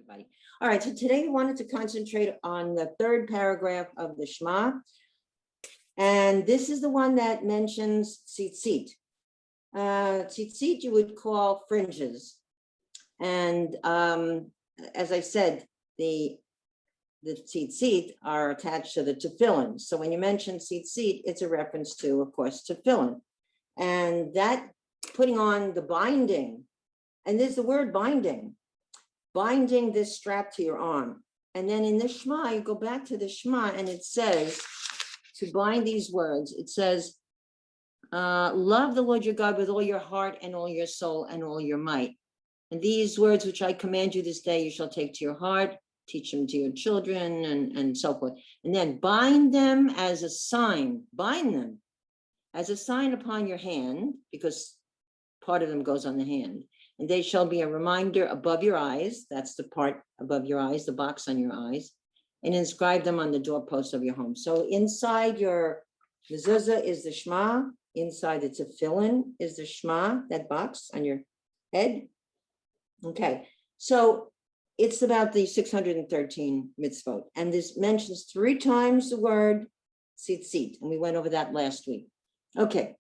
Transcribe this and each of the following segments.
everybody. All right, so today we wanted to concentrate on the third paragraph of the Shema. And this is the one that mentions tzitzit. Tzitzit you would call fringes. And as I said, the tzitzit are attached to the tefillin. So when you mention tzitzit, it's a reference to, of course, tefillin. And that putting on the binding, and there's the word binding this strap to your arm. And then in the Shema, you go back to the Shema and it says, to bind these words, it says, love the Lord your God with all your heart and all your soul and all your might. And these words which I command you this day, you shall take to your heart, teach them to your children and so forth. And then bind them as a sign, bind them as a sign upon your hand, because part of them goes on the hand. And they shall be a reminder above your eyes. That's the part above your eyes, the box on your eyes, and inscribe them on the doorposts of your home. So inside your mezuzah is the Shema. Inside the tefillin is the Shema, that box on your head. Okay, so it's about the 613 mitzvot. And this mentions 3 times the word tzitzit. And we went over that last week. Okay.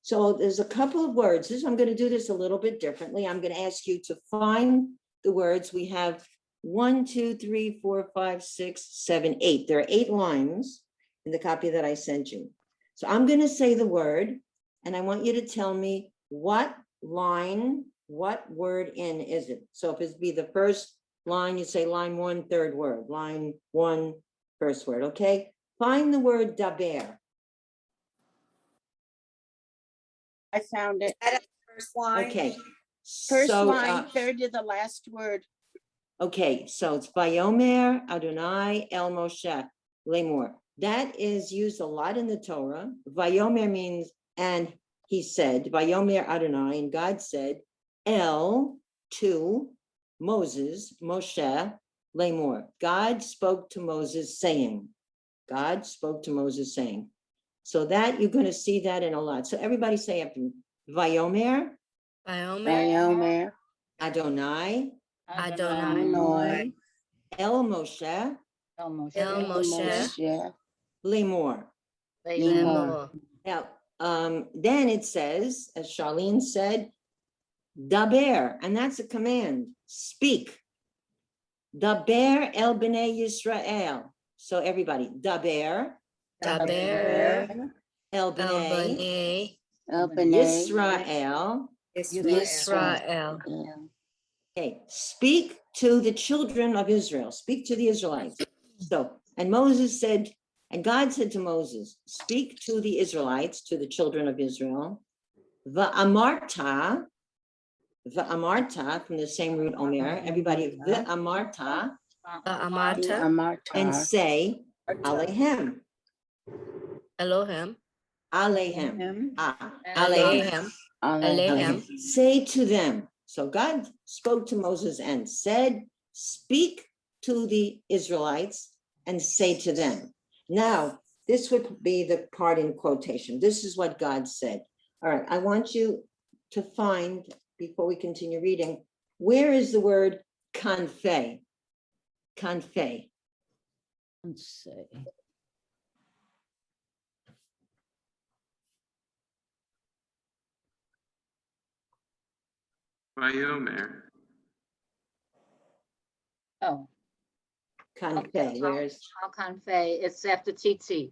So there's a couple of words. I'm going to do this a little bit differently. I'm going to ask you to find the words. We have 1, 2, 3, 4, 5, 6, 7, 8. There are 8 lines in the copy that I sent you. So I'm going to say the word, and I want you to tell me what line, what word in is it. So if it be the first line, you say line 1, third word. Line 1, first word. Okay. Find the word daber. I found it. First line. Okay. First So, line, third to the last word. Okay, so it's Vayomer Adonai El Moshe Lemor. That is used a lot in the Torah. Vayomer means, and he said, Vayomer Adonai, and God said, El to Moses, Moshe Lemor. God spoke to Moses saying, God spoke to Moses saying. So that you're going to see that in a lot. So everybody say after me, Vayomer Vayomer Adonai Adonai El Moshe El Moshe. Moshe Lemor. Lemor. Now, then it says, as Charlene said, Daber, and that's a command. Speak. Daber el bnei Yisrael. So everybody, Daber Daber el bnei El Bnei Yisrael. Okay, speak to the children of Israel. Speak to the Israelites. So, and Moses said, and God said to Moses, speak to the Israelites, to the children of Israel. Va'amarta, from the same root Omer. Everybody, va'amarta, and say, Alehem. Elohim. Alehem. Alehem. Say to them. So God spoke to Moses and said, speak to the Israelites and say to them. Now, this would be the part in quotation. This is what God said. All right, I want you to find, before we continue reading, where is the word kanfei? Kanfei. Let's see. Vayomer. Oh, Kanfei, where's? Al Kanfei. It's after tzitzit.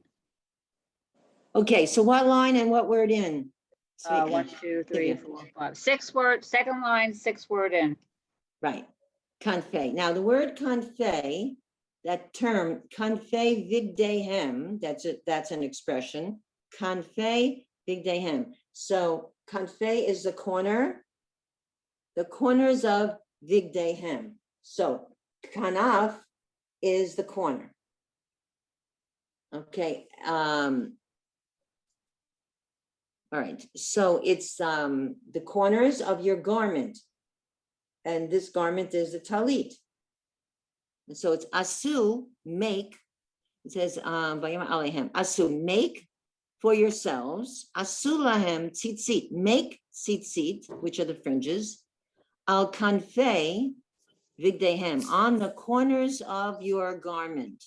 Okay, so what line and what word in? 1, 2, 3, 4, 5. 6 word, second line, 6 word in. Right, kanfei. Now the word kanfei, that term, kanfei vigdehem, that's an expression. Kanfei vigdehem. So kanfei is the corners of vigdehem. So kanaf is the corner. Okay. All right. So it's the corners of your garment. And this garment is a talit. And so it's asu, make. It says, Vayom alehem, asu, make for yourselves. Asu lahem tzitzit, make tzitzit, which are the fringes. Al kanfei vigdehem, on the corners of your garment.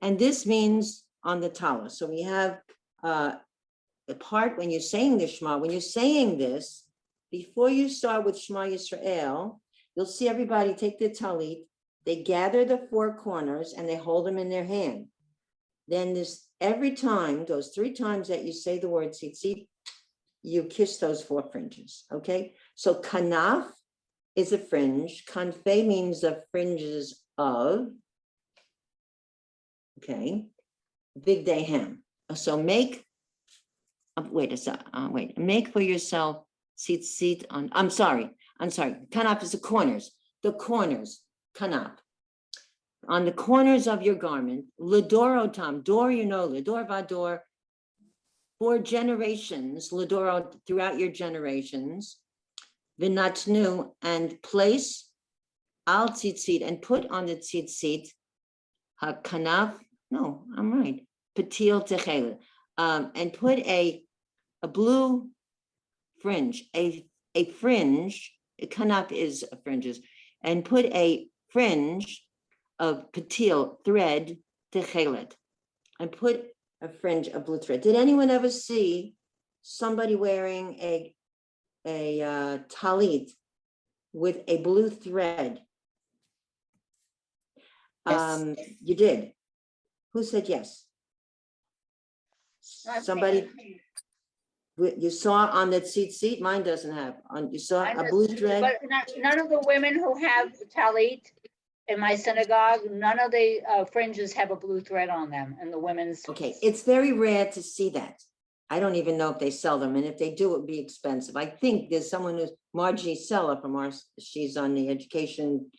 And this means on the talus. So we have the part when you're saying the Shema, when you're saying this, before you start with Shema Yisrael, you'll see everybody take the talit, they gather the four corners and they hold them in their hand. Then this, every time, those 3 times that you say the word tzitzit, you kiss those 4 fringes, okay? So kanaf is a fringe, kanfe means the fringes of, okay, vigdehem. So make, make for yourself tzitzit on, I'm sorry, kanaf is the corners, kanaf. On the corners of your garment, ledorotam, dor, you know, ledor vador, for generations, ledoro, throughout your generations, vinatnu, and place al tzitzit, and put on the tzitzit, kanaf, no, I'm right, patil techel, and put a blue fringe, a fringe, kanaf is fringes, and put a fringe of patil thread techelet, and put a fringe of blue thread. Did anyone ever see somebody wearing a talit with a blue thread? Yes. You did. Who said yes? Somebody. You saw on that seat. Mine doesn't have. You saw a blue thread. But none of the women who have talit in my synagogue, none of the fringes have a blue thread on them, and the women's. Okay, it's very rare to see that. I don't even know if they sell them, and if they do, it'd be expensive. I think there's someone who's Margie Sella from she's on the education,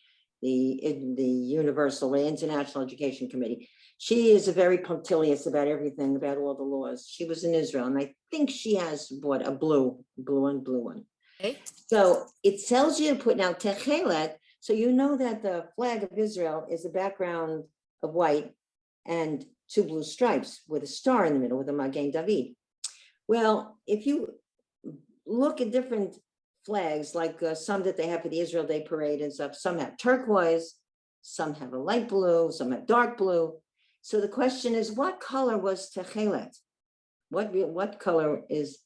the Universal, International Education Committee. She is very punctilious about everything, about all the laws. She was in Israel, and I think she has bought a blue one. Okay. So it tells you to put now techelet. So you know that the flag of Israel is a background of white and 2 blue stripes with a star in the middle with a Magen David. Well, if you look at different flags, like some that they have for the Israel Day Parade and stuff, some have turquoise, some have a light blue, some have dark blue. So the question is, what color was techelet? What color is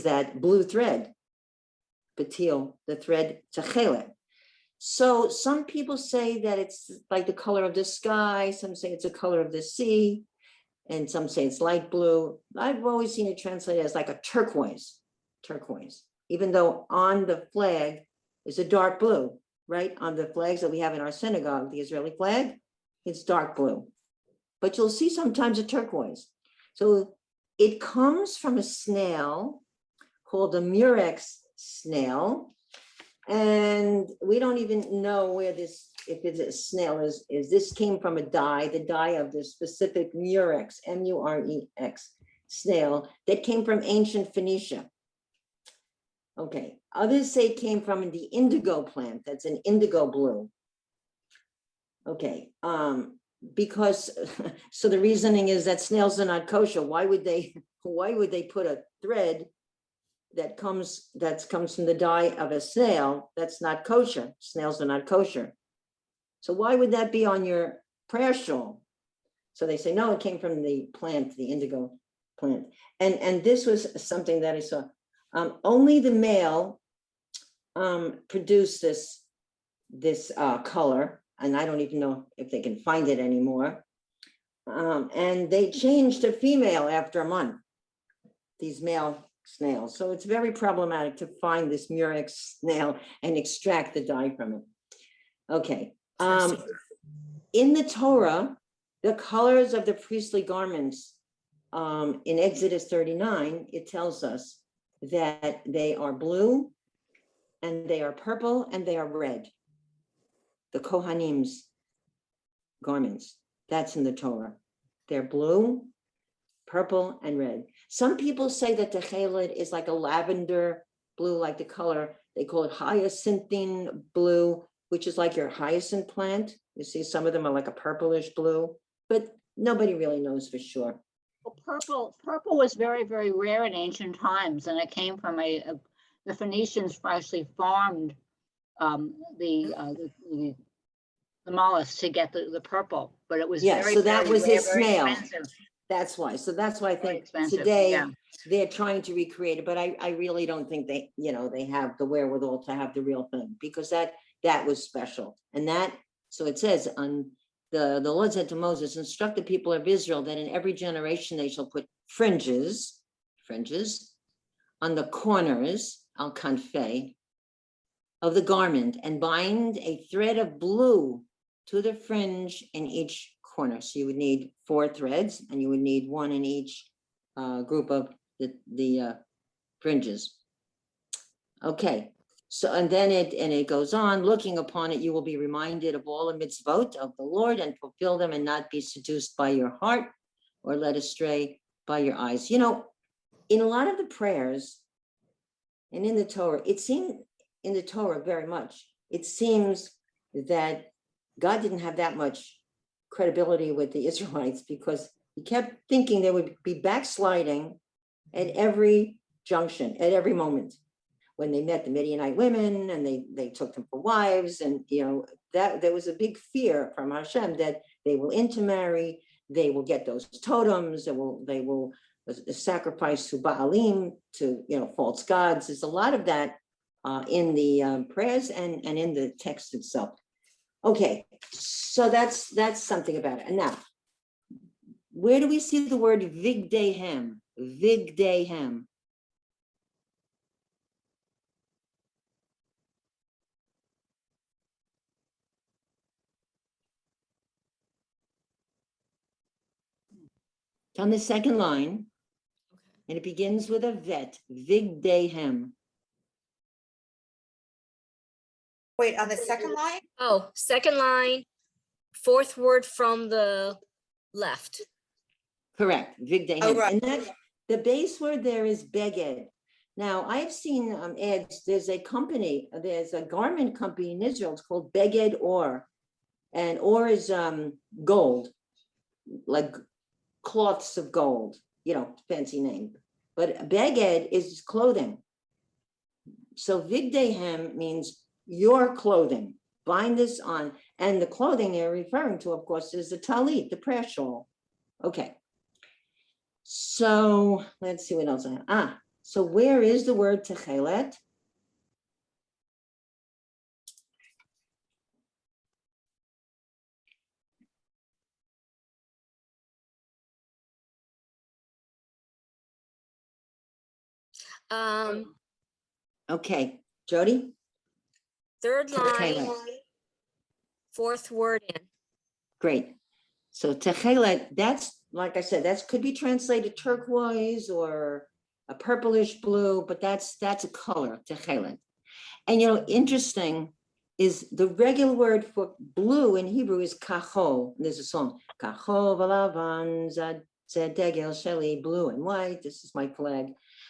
that blue thread? Patil, the thread techelet. So some people say that it's like the color of the sky, some say it's the color of the sea, and some say it's light blue. I've always seen it translated as like a turquoise, even though on the flag is a dark blue, right? On the flags that we have in our synagogue, the Israeli flag, it's dark blue. But you'll see sometimes a turquoise. So it comes from a snail called a murex snail. And we don't even know where this, if it's a snail is this came from a dye, the dye of the specific murex, M-U-R-E-X snail that came from ancient Phoenicia. Okay, others say it came from the indigo plant, that's an indigo blue. Okay, because, so the reasoning is that snails are not kosher. Why would they put a thread that comes from the dye of a snail that's not kosher? Snails are not kosher. So why would that be on your prayer shawl? So they say, no, it came from the plant, the indigo plant. And this was something that I saw. Only the male produced this color, and I don't even know if they can find it anymore. And they changed to female after a month, these male snails. So it's very problematic to find this murex snail and extract the dye from it. Okay. In the Torah, the colors of the priestly garments, in Exodus 39, it tells us that they are blue and they are purple and they are red. The Kohanim's garments, that's in the Torah. They're blue, purple, and red. Some people say that the techelet is like a lavender blue, like the color, they call it hyacinthine blue, which is like your hyacinth plant. You see, some of them are like a purplish blue, but nobody really knows for sure. Well, purple was very, very rare in ancient times, and it came from the Phoenicians actually farmed the mollusk to get the purple, but it was Yeah, very, so that very was rare, his very snail. expensive. That's why. So that's why I Very think expensive, today yeah. they're trying to recreate it, but I really don't think they, they have the wherewithal to have the real thing, because that was special. And that, so it says on the Lord said to Moses, instruct the people of Israel that in every generation they shall put fringes on the corners, al kanfei, of the garment, and bind a thread of blue to the fringe in each corner. So you would need 4 threads, and you would need 1 in each group of the fringes. Okay, so and then it goes on, looking upon it, you will be reminded of all the mitzvot of the Lord and fulfill them, and not be seduced by your heart or led astray by your eyes. In a lot of the prayers and in the Torah, it seemed in the Torah very much, it seems that God didn't have that much credibility with the Israelites, because he kept thinking they would be backsliding at every junction, at every moment. When they met the Midianite women and they took them for wives, and that there was a big fear from Hashem that they will intermarry, they will get those totems, they will sacrifice to Baalim, to false gods. There's a lot of that in the prayers and in the text itself. Okay, so that's something about it. And now, where do we see the word vigdehem? Vigdehem. It's on the second line, and it begins with a vet. Vigdehem. Wait, on the second line? Oh, second line, 4th word from the left. Correct, vigdehem. Oh, right. And that the base word there is beged. Now, I've seen ads. There's a garment company in Israel. It's called Beged Or, and Or is gold, like cloths of gold. Fancy name. But Beged is clothing. So vigdehem means your clothing. Bind this on, and the clothing they're referring to, of course, is the talit, the prayer shawl. Okay. So let's see what else I have. So where is the word techelet? Okay, Jody. 3rd line, Techelet. 4th word in. Great. So techelet, that's, like I said, that could be translated turquoise or a purplish blue, but that's a color, techelet. And interesting is the regular word for blue in Hebrew is kachol. There's a song, kachol v'lavan zedegel sheli, blue and white. This is my flag.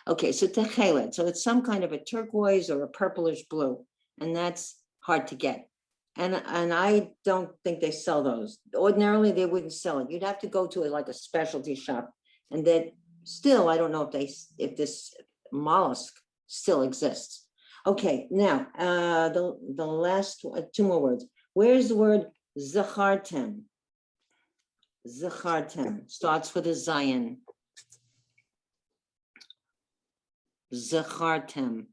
Okay, so techelet. So it's some kind of a turquoise or a purplish blue, and that's hard to get. And I don't think they sell those. Ordinarily, they wouldn't sell it. You'd have to go to a specialty shop, and that still, I don't know if this mollusk still exists. Okay, now the last 2 more words. Where's the word zachartem? Zachartem starts with a zayin. Zachartem.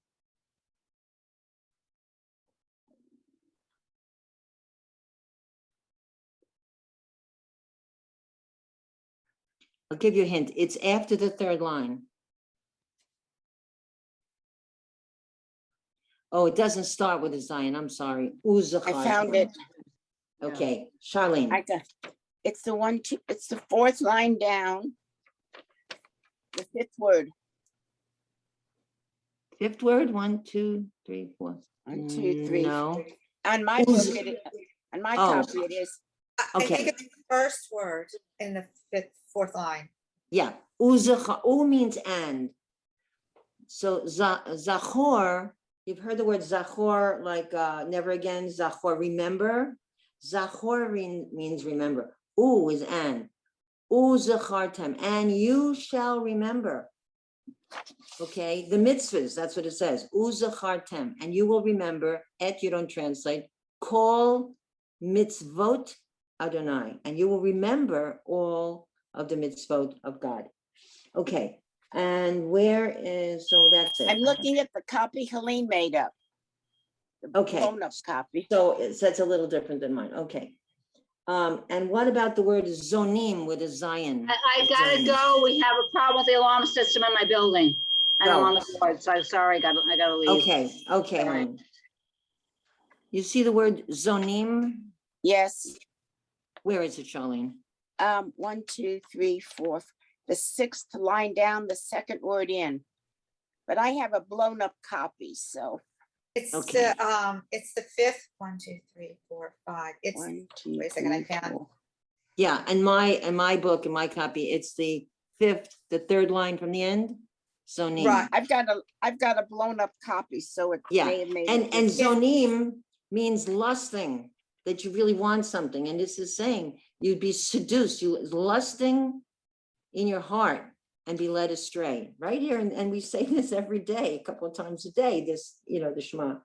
I'll give you a hint. It's after the 3rd line. Oh, it doesn't start with a zayin. I'm sorry. I found it. Okay, Charlene. It's the 4th line down. The 5th word. 5th word, 1, 2, 3, 4. 1, 2, 3. No. On my book, on my copy, it is. I Okay. think it's the first word in the 4th line. Yeah. U means and. So zachor, you've heard the word zachor, like never again, zachor, remember. Zachor means remember. U is and. U zachartem, and you shall remember. Okay, the mitzvahs, that's what it says. Uzachartem, and you will remember, et you don't translate, call mitzvot Adonai, and you will remember all of the mitzvot of God. Okay, and where is, so that's it. I'm looking at the copy Helene made up. The Okay. blown up copy. So that's a little different than mine, okay. And what about the word zonim with a Zion? I gotta go. We have a problem with the alarm system in my building. And I'm Go. on the board, so I'm sorry, I gotta leave. Okay, okay, All right. hon. You see the word zonim? Yes. Where is it, Charlene? 1, 2, 3, 4. The 6th line down, the second word in. But I have a blown up copy, so It's Okay. it's the fifth. 1, 2, 3, 4, 5. It's 1, 2, wait a second, I 3, found- 4. Yeah, in my book, in my copy, it's the fifth, the third line from the end. Zonim. Right. I've got a blown up copy, so it Yeah, may have made and it and different. zonim means lusting, that you really want something, and this is saying you'd be seduced, you lusting in your heart and be led astray, right here, and we say this every day, a couple of times a day, this, the Shema.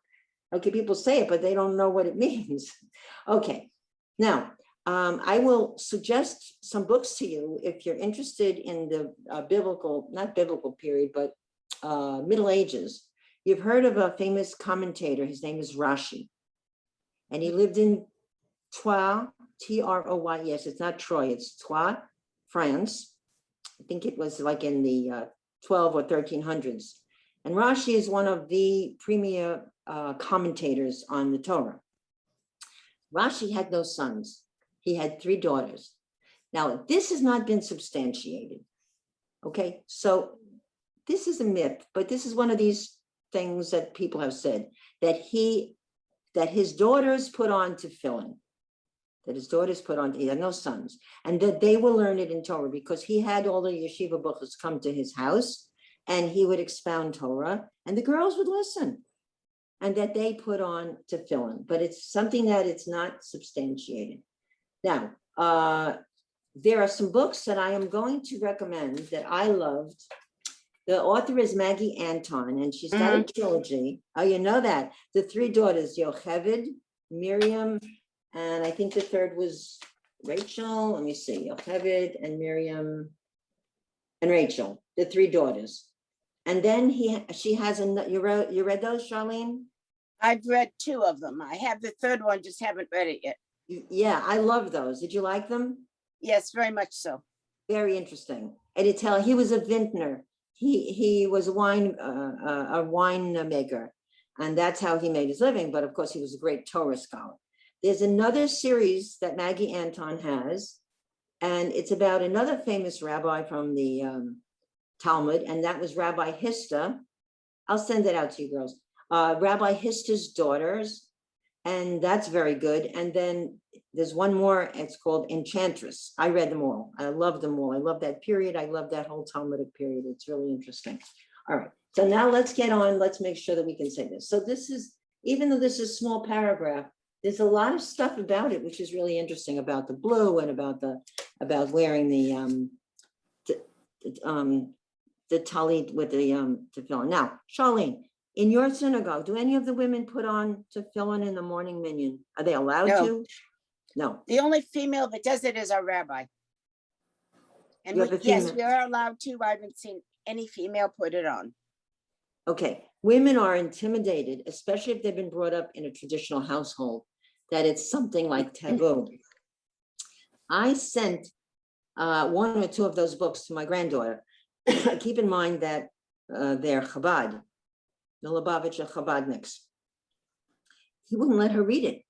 Okay, people say it, but they don't know what it means. Okay, now, I will suggest some books to you if you're interested in the biblical, not biblical period, but Middle Ages. You've heard of a famous commentator, his name is Rashi. And he lived in Troyes, Troy, yes, it's not Troy, it's Troyes, France. I think it was like in the 12 or 1300s. And Rashi is one of the premier commentators on the Torah. Rashi had no sons. He had 3 daughters. Now, this has not been substantiated. Okay, so this is a myth, but this is one of these things that people have said, that his daughters put on tefillin, he had no sons, and that they will learn it in Torah because he had all the yeshiva books come to his house and he would expound Torah and the girls would listen, and that they put on tefillin, but it's something that it's not substantiated. Now, there are some books that I am going to recommend that I loved. The author is Maggie Anton, and she's got a trilogy. Oh, you know that. The 3 daughters, Yocheved, Miriam, and I think the third was Rachel. Let me see, Yocheved and Miriam and Rachel, the 3 daughters. And then she has, you read those, Charlene? I've read 2 of them. I have the 3rd one, just haven't read it yet. Yeah, I love those. Did you like them? Yes, very much so. Very interesting. And he was a vintner. He was a wine maker, and that's how he made his living. But of course, he was a great Torah scholar. There's another series that Maggie Anton has, and it's about another famous rabbi from the Talmud, and that was Rabbi Hista. I'll send it out to you girls. Rabbi Hista's daughters, and that's very good. And then there's one more, it's called Enchantress. I read them all. I love them all. I love that period. I love that whole Talmudic period. It's really interesting. All right, so now let's get on. Let's make sure that we can say this. So this is, even though this is a small paragraph, there's a lot of stuff about it, which is really interesting, about the blue and about wearing the talit with the tefillin. Now, Charlene, in your synagogue, do any of the women put on tefillin in the morning minyan? Are they allowed No. to? No. The only female that does it is our rabbi. And You have a yes, female- we are allowed to. I haven't seen any female put it on. Okay, women are intimidated, especially if they've been brought up in a traditional household, that it's something like taboo. I sent 1 or 2 of those books to my granddaughter. Keep in mind that they're Chabad, the Lubavitch are Chabadniks. He wouldn't let her read it.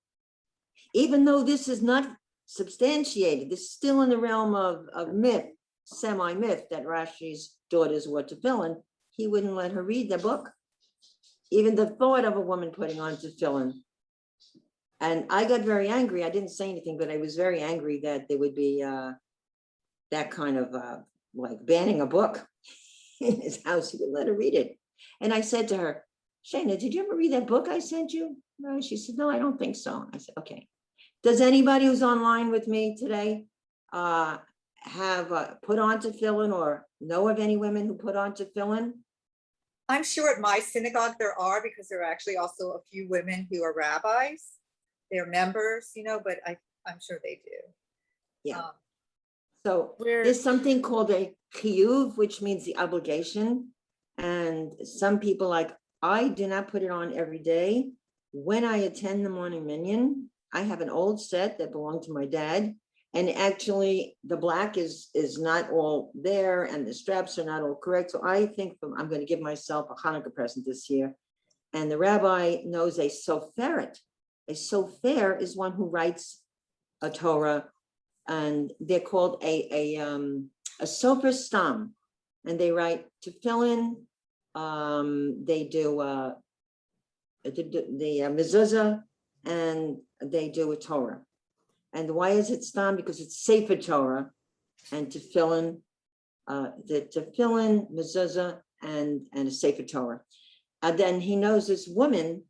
Even though this is not substantiated, this is still in the realm of myth, semi-myth, that Rashi's daughters were tefillin, he wouldn't let her read the book. Even the thought of a woman putting on tefillin. And I got very angry. I didn't say anything, but I was very angry that there would be that kind of like banning a book in his house. He wouldn't let her read it. And I said to her, Shana, did you ever read that book I sent you? No, she said, no, I don't think so. I said, okay. Does anybody who's online with me today have put on tefillin or know of any women who put on tefillin? I'm sure at my synagogue there are, because there are actually also a few women who are rabbis. They're members, but I'm sure they do. Yeah. Um, So We're- there's something called a chiyuv, which means the obligation. And some people I do not put it on every day. When I attend the morning minyan, I have an old set that belonged to my dad. And actually the black is not all there and the straps are not all correct. So I think I'm going to give myself a Hanukkah present this year. And the rabbi knows a soferet. A sofer is one who writes a Torah, and they're called a sofer stam, and they write tefillin. They do the mezuzah, and they do a Torah. And why is it stam? Because it's sefer Torah and tefillin, the tefillin, mezuzah, and a sefer Torah. And then he knows this woman,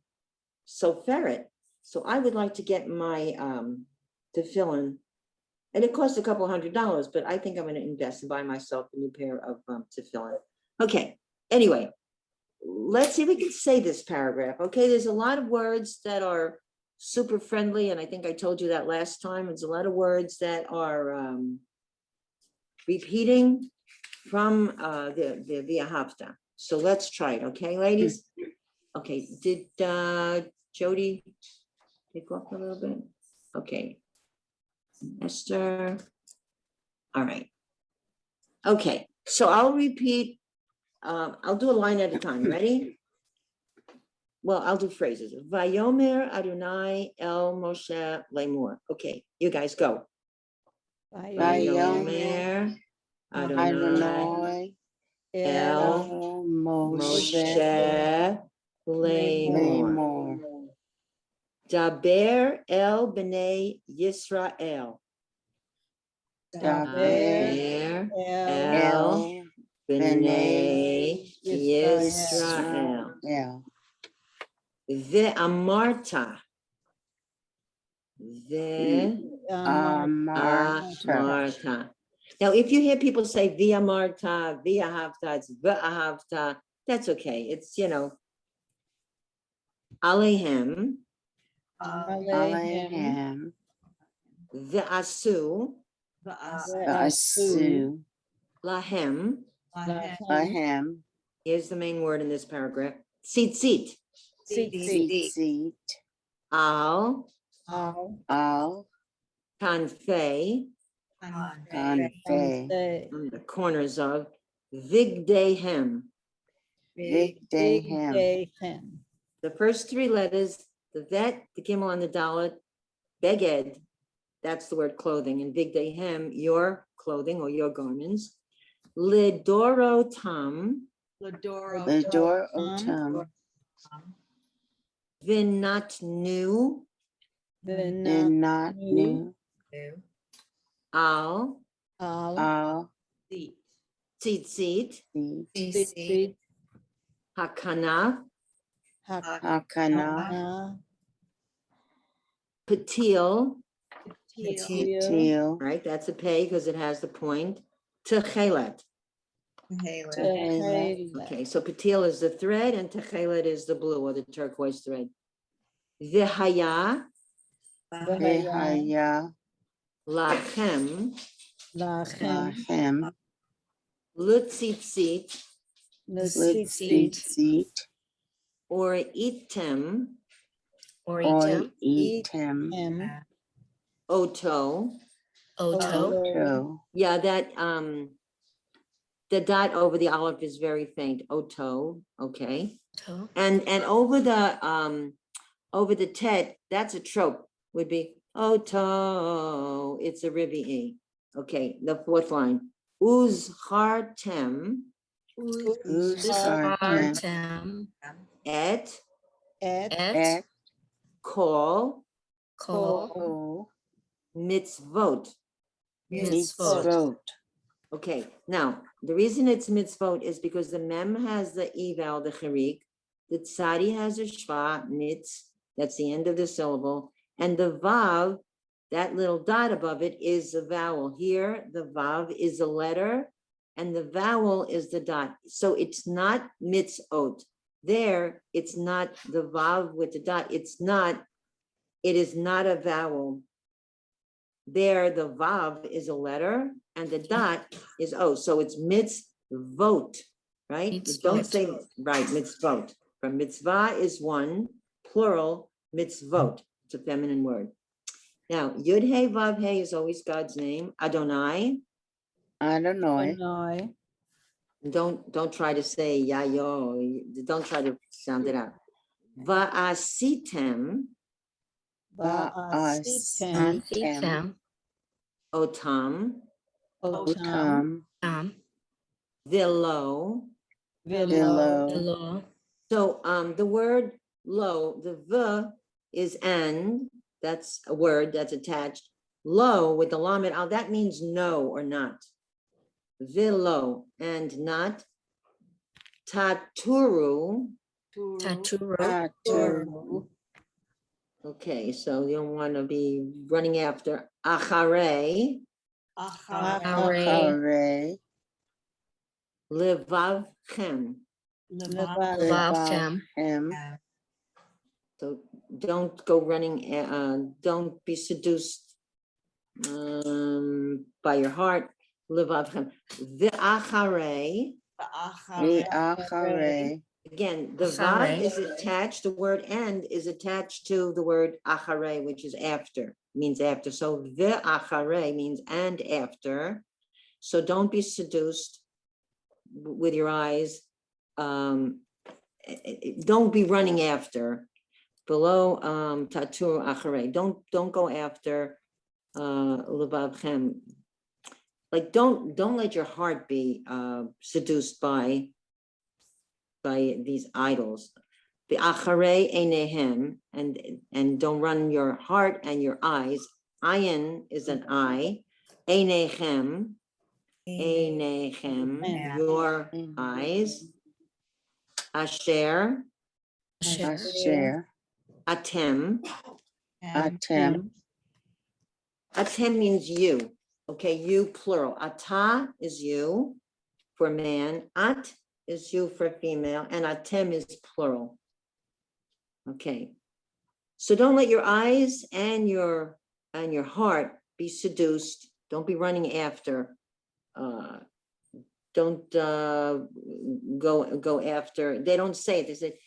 soferet. So I would like to get my tefillin, and it costs a couple $100, but I think I'm going to invest and buy myself a new pair of tefillin. Okay, anyway, let's see if we can say this paragraph. Okay, there's a lot of words that are super friendly, and I think I told you that last time. There's a lot of words that are repeating from the Via Hafta. So let's try it, okay, ladies? Okay, did Jody take off a little bit? Okay. Esther. All right. Okay, so I'll repeat. I'll do a line at a time. Ready? Well, I'll do phrases. Vayomer Adonai El Moshe Lemor. Okay, you guys go. Vayomer Adonai El Moshe Lemor. Daber El Bnei Yisrael. Daber El Bnei Yisrael. Ve'amarta. Ve'amarta. Now, if you hear people say ve'amarta, ve'ahavta, it's ve'ahavta, that's okay. It's, Alehem. Elohim, Ve'asu. Va'asu, Lahem. Lahem, Here's the main word in this paragraph. Tzitzit. Tzitzit, Al. Al, Kanfei. Kanfei, On the corners of. Vigdehem. Vigdehem, The first three letters, the vet, the gimel, and the dalet, beged, that's the word clothing, and vigdehem, your clothing or your garments. Lidorotam. Ledor Otam, Vinatnu. Vinatnu, Al. Al, Tzitzit. Hakana. Hakana, Patil. Teal, Right, that's a pay because it has the point. Techelet. Okay, so patil is the thread and techelet is the blue or the turquoise thread. V'haya Vihaya, lachem Lahem, lutzitzit Litzitzit, or item Or or item, Etem, oto. Oto, Oto, Yeah, that the dot over the olive is very faint. Oto, okay. To, And over the tet, that's a trope, would be oto. It's a ribby e. Okay, the fourth line. Uzhartem Uzartem, et Et, kol Kol, O, mitzvot. Mitzvot, Okay, now, the reason it's mitzvot is because the mem has the eval, the chirik, the tzadi has a shva, mitz, that's the end of the syllable, and the vav, that little dot above it is a vowel. Here, the vav is a letter and the vowel is the dot. So it's not mitzvot. There, it's not the vav with the dot. It is not a vowel. There, the vav is a letter and the dot is O. So it's mitzvot, right? You don't Mitzvot. say, right, mitzvot. From mitzvah is one, plural, mitzvot. It's a feminine word. Now, Yud He Vav He is always God's name. Adonai. Illinois. Don't try to say yayo. Don't try to sound it out. Va'asitem Va'asitem. Item. otam Otam. vilo. Vilo. Hello. So the word lo, the v is and, that's a word that's attached. Lo with the lamed al, that means no or not. Vilo and not. Taturu. Taturo. Tatu. Okay, so you don't want to be running after achare, Achare. levavchem. Levavchem. Levavchem. So don't go running, don't be seduced by your heart. Levavchem. V'achare. Vi'achare. Again, the Achare. vav is attached, the word and is attached to the word achare, which is after, means after. So ve'achare means and after. So don't be seduced with your eyes. Don't be running after. Below tatur achare. Don't go after levavchem. Like don't let your heart be seduced by these idols. The achare einehem, and don't run your heart and your eyes. Ayin is an eye. Einechem, your eyes. Asher, Asher. atem. Atem. Atem means you. Okay, you plural. Ata is you for man. At is you for female, and atem is plural. Okay, so don't let your eyes and your heart be seduced. Don't be running after. Don't go after. They don't say it. They say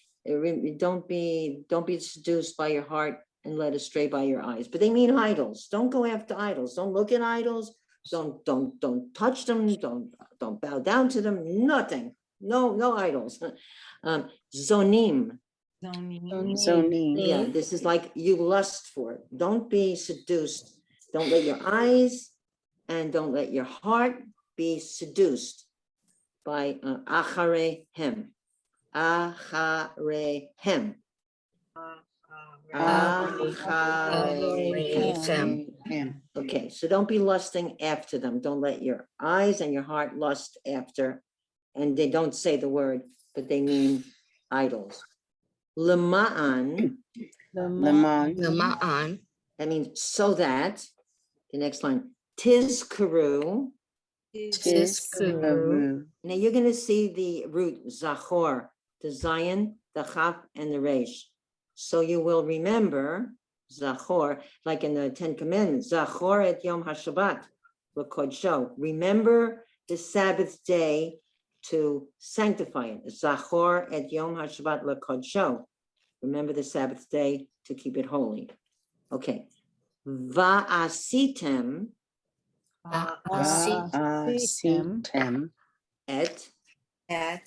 don't be seduced by your heart and led astray by your eyes. But they mean idols. Don't go after idols. Don't look at idols. Don't touch them. Don't bow down to them. Nothing. No idols. Zonim. Zonim. Yeah, this is like you lust for it. Don't be seduced. Don't let your eyes and don't let your heart be seduced by acharehem. Acharehem. Acharehem. Okay, so don't be lusting after them. Don't let your eyes and your heart lust after. And they don't say the word, but they mean idols. Lema'an. Lema'an. That means so that. The next line. Tizkaru. Tizkaru. Now you're going to see the root zachor, the zayin, the chaf, and the resh. So you will remember zachor, like in the Ten Commandments, zachor et yom hashabbat l'kodsho. Remember the Sabbath day to sanctify it. Zachor et yom hashabbat l'kodsho. Remember the Sabbath day to keep it holy. Okay. Va'asitem Va'asitem. et. Et.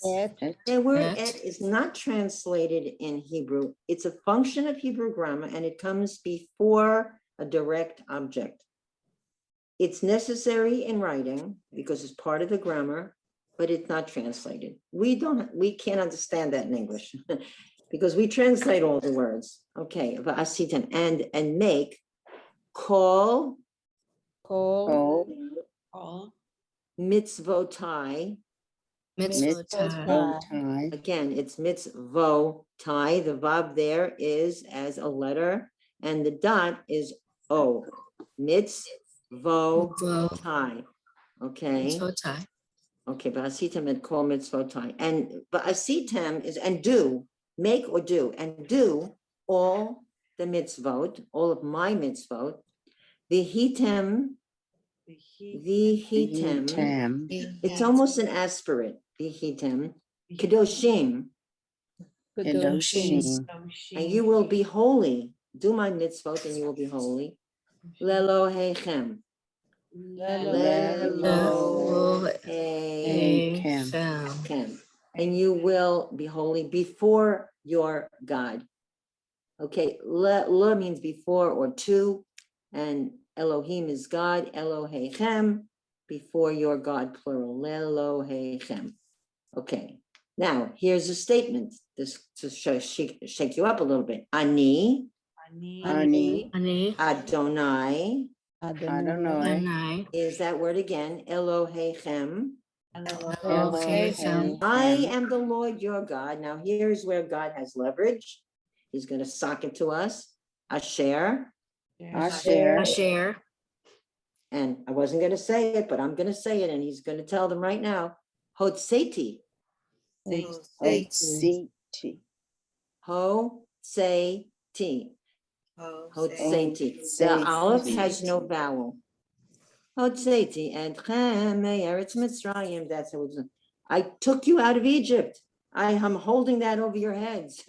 The word Et. et is not translated in Hebrew. It's a function of Hebrew grammar and it comes before a direct object. It's necessary in writing because it's part of the grammar, but it's not translated. We can't understand that in English because we translate all the words. Okay, va'asitem and make, call, mitzvotai. Mitzvotai. Again, it's mitzvotai. The vav there is as a letter, and the dot is O. Mitzvotai. Okay. Mitzvotai. Okay, v'asitem et kol mitzvotai. And v'asitem is and do, make or do, and do all the mitzvot, all of my mitzvot. V'hitem, v'hitem. Tem. It's almost an aspirate. V'hitem, kedoshim, Elohim. and you will be holy. Do my mitzvot, and you will be holy. Lelohechem. Lelohechem. And you will be holy before your God. Okay, le means before or to, and Elohim is God. Elohechem, before your God, plural. Lelohechem. Okay, now here's a statement. This to shake you up a little bit. Ani, Ani. Adonai, Adonai. is that word again. Elohechem. Elohim. I am the Lord your God. Now here's where God has leverage. He's going to sock it to us. Asher. Asher. And I wasn't going to say it, but I'm going to say it. And he's going to tell them right now. Hotseti. Hotseti. Hotseti. Hotseti. The aleph has no vowel. Hotseti and Chem Eretz Mitzrayim. That's how it's. I took you out of Egypt. I am holding that over your heads.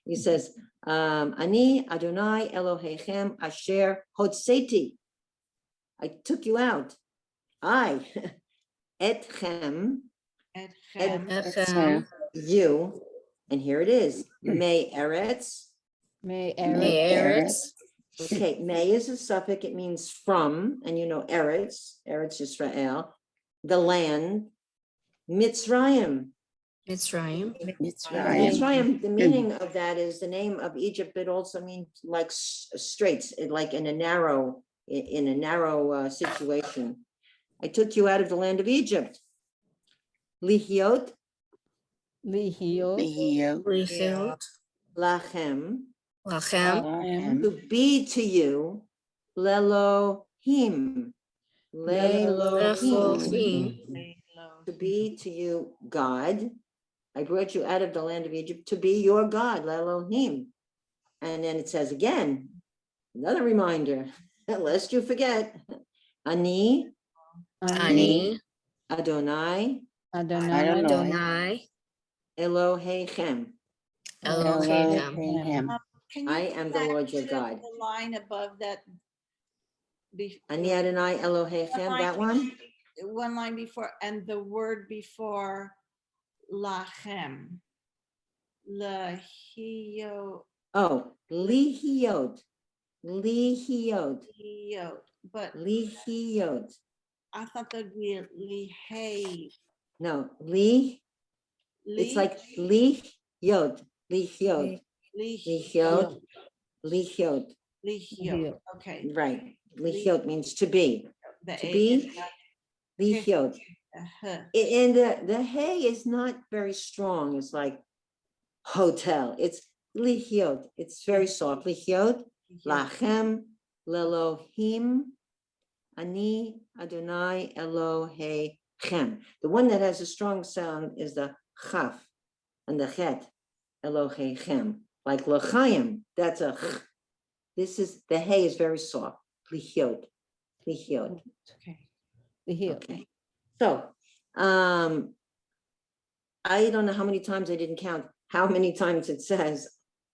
He says, Ani Adonai Elohechem Asher Hotseti. I took you out. I Etchem. You. And here it is. May Eretz. Okay, May is a suffix. It means from, and you know Eretz Israel, the land. Mitzrayim. Mitzrayim, the meaning of that is the name of Egypt, but also means like straits, like in a narrow situation. I took you out of the land of Egypt. Lihiot, lachem, to be to you, lelohim, to be to you, God. I brought you out of the land of Egypt to be your God, Elohim. And then it says again, another reminder, lest you forget, Ani, Adonai, Elohechem. I am the Lord your God. The line above that. Ani Adonai Elohechem, that one? One line before, and the word before lachem. Lahio. Oh, lihiot. But Lihiot. I thought that'd be lihay. No, it's like lihiot. Lihiot. Okay. Right. Lihiot means to be. The To A be. is not Lihiot. the And the hey is not very strong. It's like hotel. It's lihiot. It's very soft. Lihiot, lachem, lelohim, ani Adonai Elohechem. The one that has a strong sound is the chaf and the chet, Elohechem. Like l'chaim, that's a ch. This is, the hey is very soft. Lihiot. Okay. So, I don't know how many times, I didn't count how many times it says,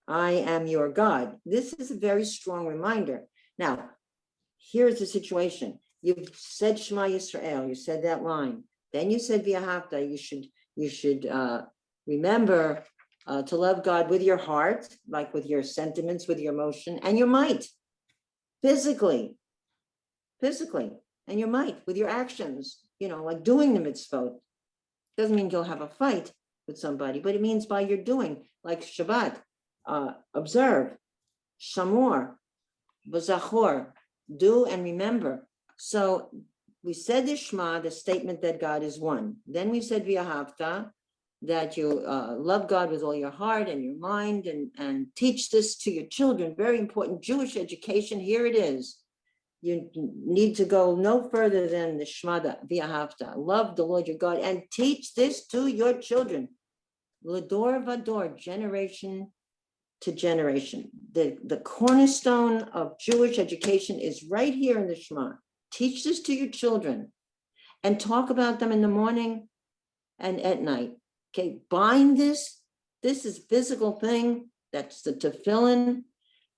I am your God. This is a very strong reminder. Now, here's the situation. You've said Shema Yisrael, you said that line. Then you said V'ahavta, you should remember to love God with your heart, like with your sentiments, with your emotion, and your might, physically, and your might with your actions, like doing the mitzvot. Doesn't mean you'll have a fight with somebody, but it means by your doing, like Shabbat, observe, shamor, v'zachor, do and remember. So we said the Shema, the statement that God is one. Then we said V'ahavta, that you love God with all your heart and your mind, and teach this to your children. Very important Jewish education. Here it is. You need to go no further than the Shmada V'ahavta. Love the Lord your God and teach this to your children. L'dor v'dor, generation to generation. The cornerstone of Jewish education is right here in the Shema. Teach this to your children and talk about them in the morning and at night. Okay, bind this. This is a physical thing. That's the tefillin.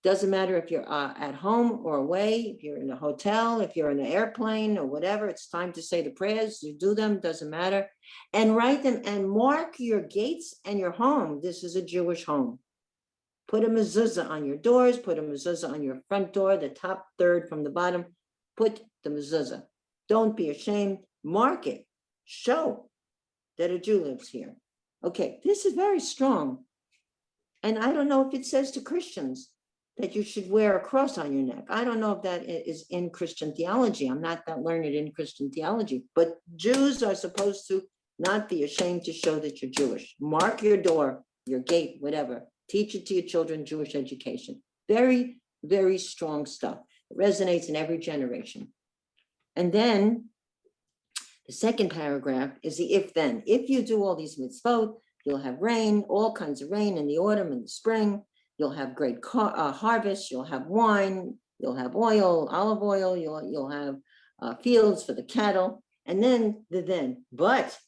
Doesn't matter if you're at home or away, if you're in a hotel, if you're in an airplane or whatever, it's time to say the prayers, you do them, doesn't matter. And write them and mark your gates and your home. This is a Jewish home. Put a mezuzah on your doors, put a mezuzah on your front door, the top third from the bottom, put the mezuzah. Don't be ashamed, mark it, show that a Jew lives here. Okay, this is very strong. And I don't know if it says to Christians that you should wear a cross on your neck. I don't know if that is in Christian theology. I'm not that learned in Christian theology, but Jews are supposed to not be ashamed to show that you're Jewish. Mark your door, your gate, whatever. Teach it to your children, Jewish education. Very, very strong stuff. It resonates in every generation. And then the second paragraph is the if then. If you do all these mitzvot, you'll have rain, all kinds of rain in the autumn and the spring. You'll have great harvest, you'll have wine, you'll have oil, olive oil, you'll have fields for the cattle, and then but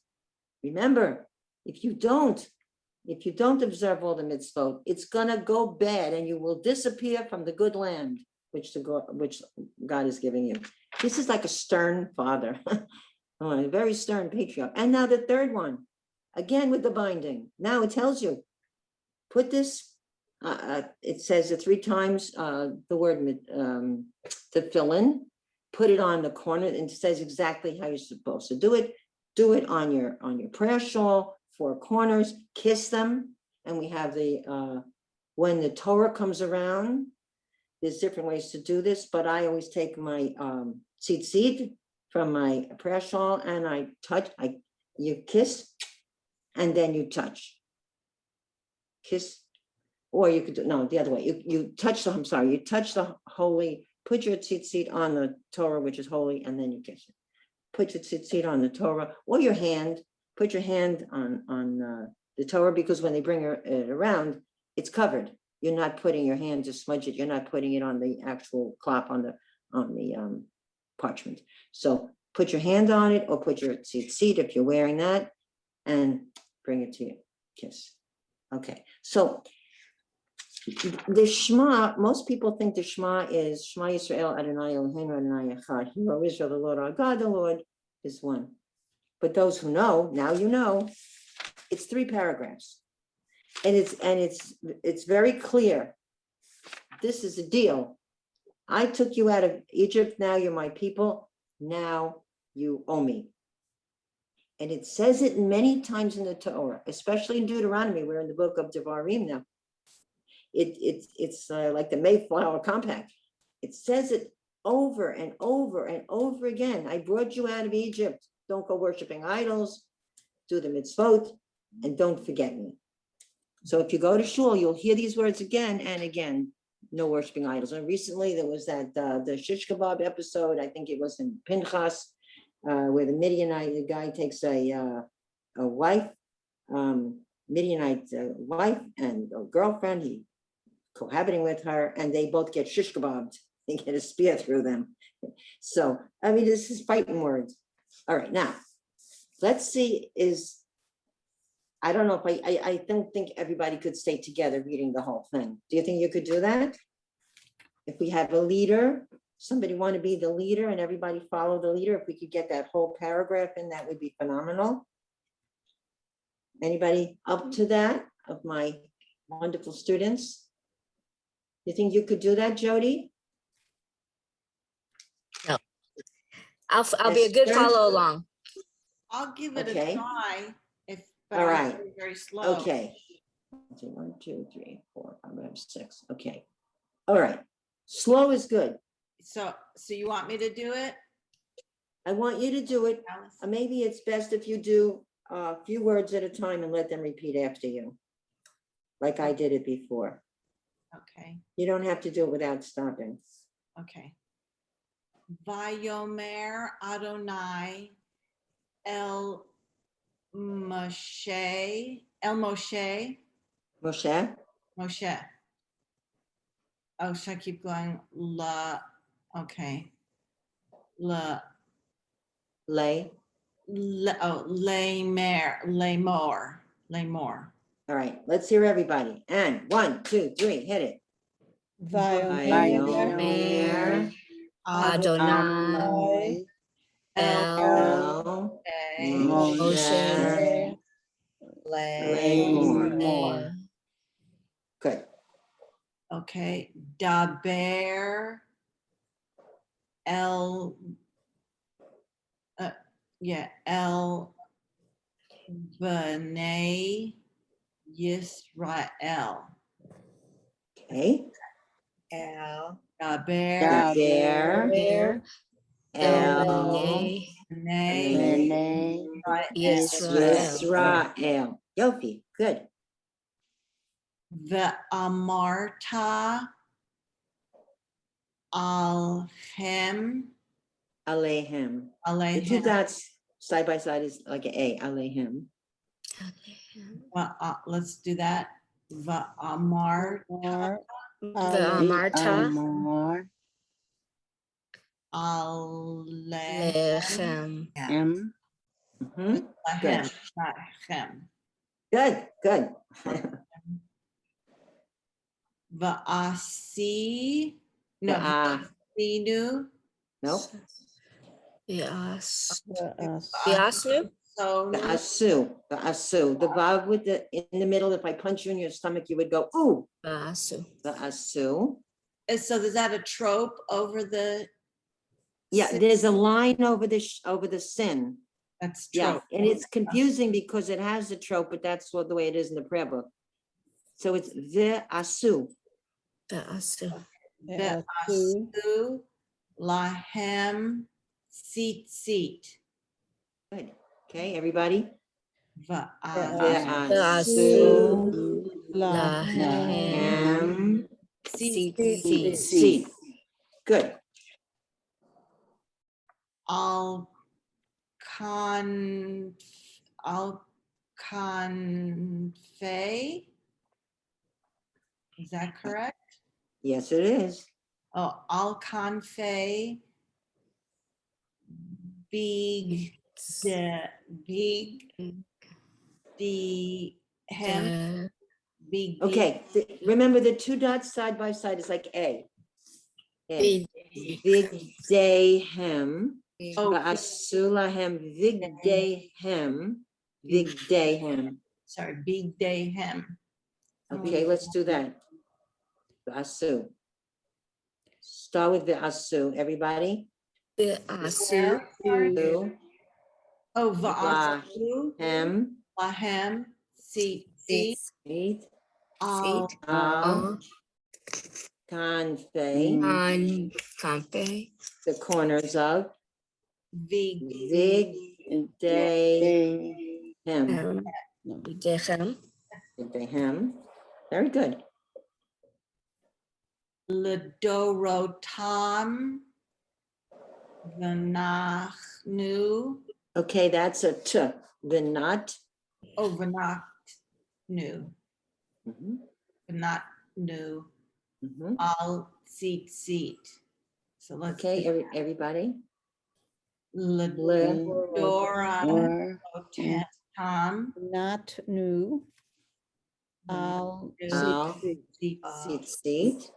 remember, if you don't observe all the mitzvot, it's gonna go bad and you will disappear from the good land which God is giving you. This is like a stern father, a very stern patriarch. And now the third one, again with the binding. Now it tells you, put this, it says it 3 times, the word to fill in, put it on the corner, and it says exactly how you're supposed to do it. Do it on your prayer shawl, 4 corners, kiss them. And we have the, when the Torah comes around, there's different ways to do this, but I always take my tzitzit from my prayer shawl and you kiss and then you touch. Kiss. Or you could do, no, the other way. You touch the holy, put your tzitzit on the Torah, which is holy, and then you kiss it. Put your tzitzit on the Torah, or your hand, put your hand on the Torah, because when they bring it around, it's covered. You're not putting your hand to smudge it. You're not putting it on the actual clop on the parchment. So put your hand on it, or put your tzitzit if you're wearing that, and bring it to you. Kiss. Okay, so the Shema, most people think the Shema is Shema Yisrael Adonai Elohim Adonai Echad. Hear, O Israel, the Lord our God, the Lord is one. But those who know, now you know, it's 3 paragraphs. And it's very clear. This is a deal. I took you out of Egypt, now you're my people, now you owe me. And it says it many times in the Torah, especially in Deuteronomy. We're in the book of Devarim now. It's like the Mayflower Compact. It says it over and over and over again. I brought you out of Egypt. Don't go worshiping idols. Do the mitzvot, and don't forget me. So if you go to shul, you'll hear these words again and again. No worshiping idols. And recently there was that the shish kebab episode. I think it was in Pinchas, where the Midianite, the guy takes a wife, Midianite wife and a girlfriend. He cohabiting with her, and they both get shish kebabbed. They get a spear through them. So, I mean, this is fighting words. All right, now, let's see, I don't know if I don't think everybody could stay together reading the whole thing. Do you think you could do that? If we have a leader, somebody want to be the leader and everybody follow the leader, if we could get that whole paragraph in, that would be phenomenal. Anybody up to that of my wonderful students? You think you could do that, Jody? I'll be a good Esther? follow along. I'll give it Okay. a try but All I'll right. do it very slow. Okay. 1, 2, 3, 4, 5, 6. Okay. All right. Slow is good. So you want me to do it, I want you to do it. Alice? Maybe it's best if you do a few words at a time and let them repeat after you, like I did it before. Okay, You don't have to do it without stopping. okay. Vayomer Adonai El Moshe. Moshe, Moshe. Oh, should I keep going? Okay. lay. Lamor. All right, let's hear everybody. And 1, 2, 3, hit it. Vayomer Adonai El El Moshe, Lamor. Good. Okay. Daber El El B'nai Yisrael. Okay. L. Daber There. El B'nai B'nai B'nai Yisrael. Yisrael. Yofi, good. Ve'amarta Alhem. Alehem. The two Alehem. dots side by side is like an A, Alehem. Let's do that. Va'amarta V'amarta Amor Alem. Lechem M Mhm. Lahem, not Chem. Good. Va'asi. No, Ah, Va'asinu. nope. Yasnu So The asu. The vav with in the middle, if I punch you in your stomach, you would go, ooh, Asu. the asu. so is that a trope over the? Yeah, sin? there's a line over the sin. That's Yeah, trope. and it's confusing because it has a trope, but that's what the way it is in the prayer book. So it's the asu. Asu. Va'asu lahem seat. Good. Okay, everybody. The Va'asu Asu Lahem Seat. seat. Good. Alkanfe. Is that correct? Yes, it is. Oh, Alkanfe. Big hem. Big. Okay, remember the two dots side by side is like A. Big. Big day hem. Oh, Asulahem big day hem. Big day hem. sorry, big day hem. Okay, let's do that. The asu. Start with the asu, everybody. Asu. Asu, Oh, va'asu hem, lahem seat. eight, Al al, kanfe, Campe. the corners of, big big day hem. Dechem. Big day hem. Very good. Ledorotam Vanachnu. Okay, that's a t. The not. Oh, Vanachnu. Mhm, Vanachnu. mhm. Al seat. So let's. Okay, everybody. Ledoram Tam. not new. Al Seat. seat.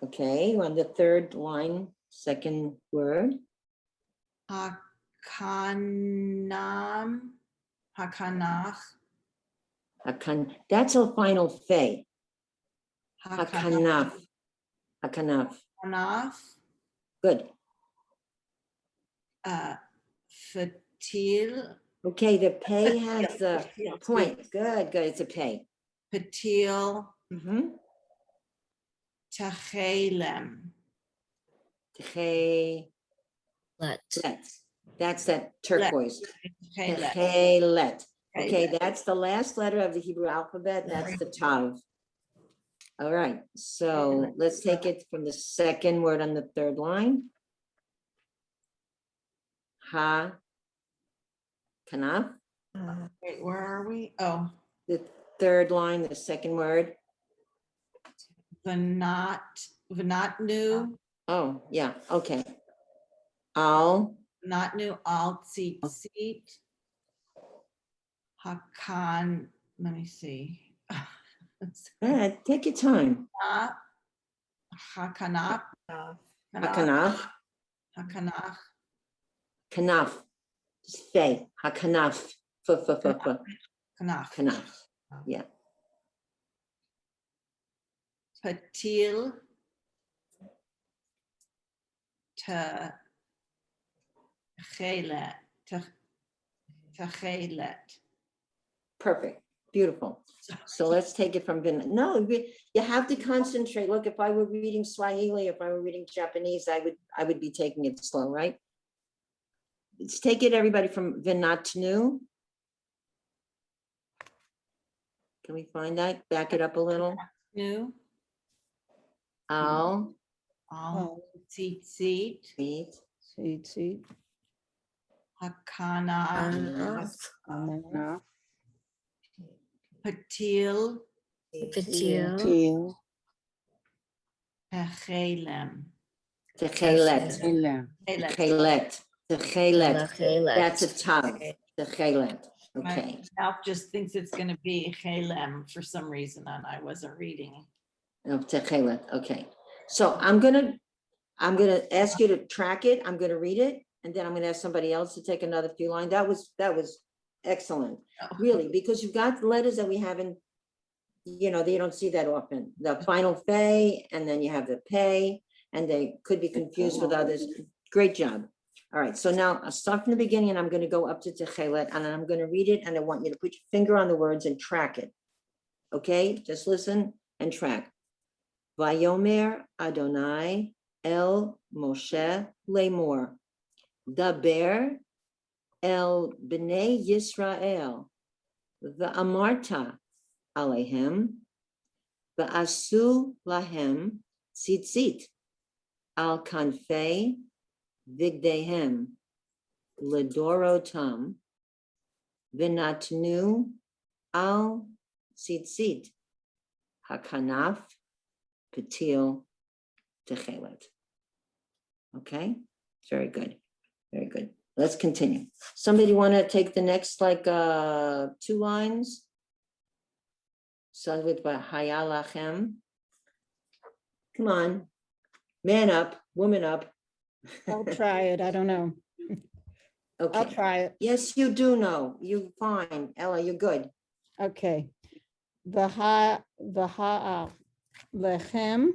Okay, we're on the third line, second word. Hakanam. Hakanach. That's a final fe. Hakanaf. Hakanaf. Hakanaf. Good. Patil. Okay, the pay has the point. Good. It's a pay. Patil. Mhm. Tachelem. Let. That's that turquoise. Tachelem. Techelet. Okay, that's the last letter of the Hebrew alphabet. That's the tav. All right, so let's take it from the second word on the third line. kanaf. Wait, where are we? Oh, The third line, the second word. not new, Oh, yeah, okay. Al, not new, alt seat. Hakan, let me see. take your time. Hakanaf. Hakanaf, Hakanaf. kanaf, say, hakanaf, Kanaf. kanaf, yeah. Patil. Techelet. Perfect, beautiful. So let's take it from no, you have to concentrate. Look, if I were reading Swahili, if I were reading Japanese, I would be taking it slow, right? Let's take it, everybody, from Vinatnu. Can we find that? Back it up a little. New. Al, Alt seat. meet, Seat. Hakana. Anna. Patil. Patil. Teal. Techelem. techelet, Ella. techelet, techelet. Techelet. That's a tug, techelet, My okay. mouth just thinks it's gonna be Chelem for some reason, and I wasn't reading. No, techelet, okay. So I'm gonna ask you to track it, I'm gonna read it, and then I'm gonna ask somebody else to take another few lines. That was excellent, Oh. really, because you've got letters that we haven't, you know, they don't see that often. The final pay, and then you have the pay, and they could be confused with others. Great job. All right, so now I'll start from the beginning, and I'm gonna go up to Techelet, and I'm gonna read it, and I want you to put your finger on the words and track it. Okay, just listen and track. Vayomer Adonai El Moshe Lemor. Daber El Bnei Yisrael. Va'amarta Alehem. Va'asu lahem tzitzit. Al kanfei vigdehem. Ledorotam. Vinatnu al tzitzit. Hakanaf. Patil, Techelet. Okay, very good, very good. Let's continue. Somebody want to take the next like 2 lines? Start with Hayalachem. Come on, man up, woman up. I'll try it. I don't know. I'll Okay, try it. yes, you do know. You fine, Ella, you're good. Okay. Lechem.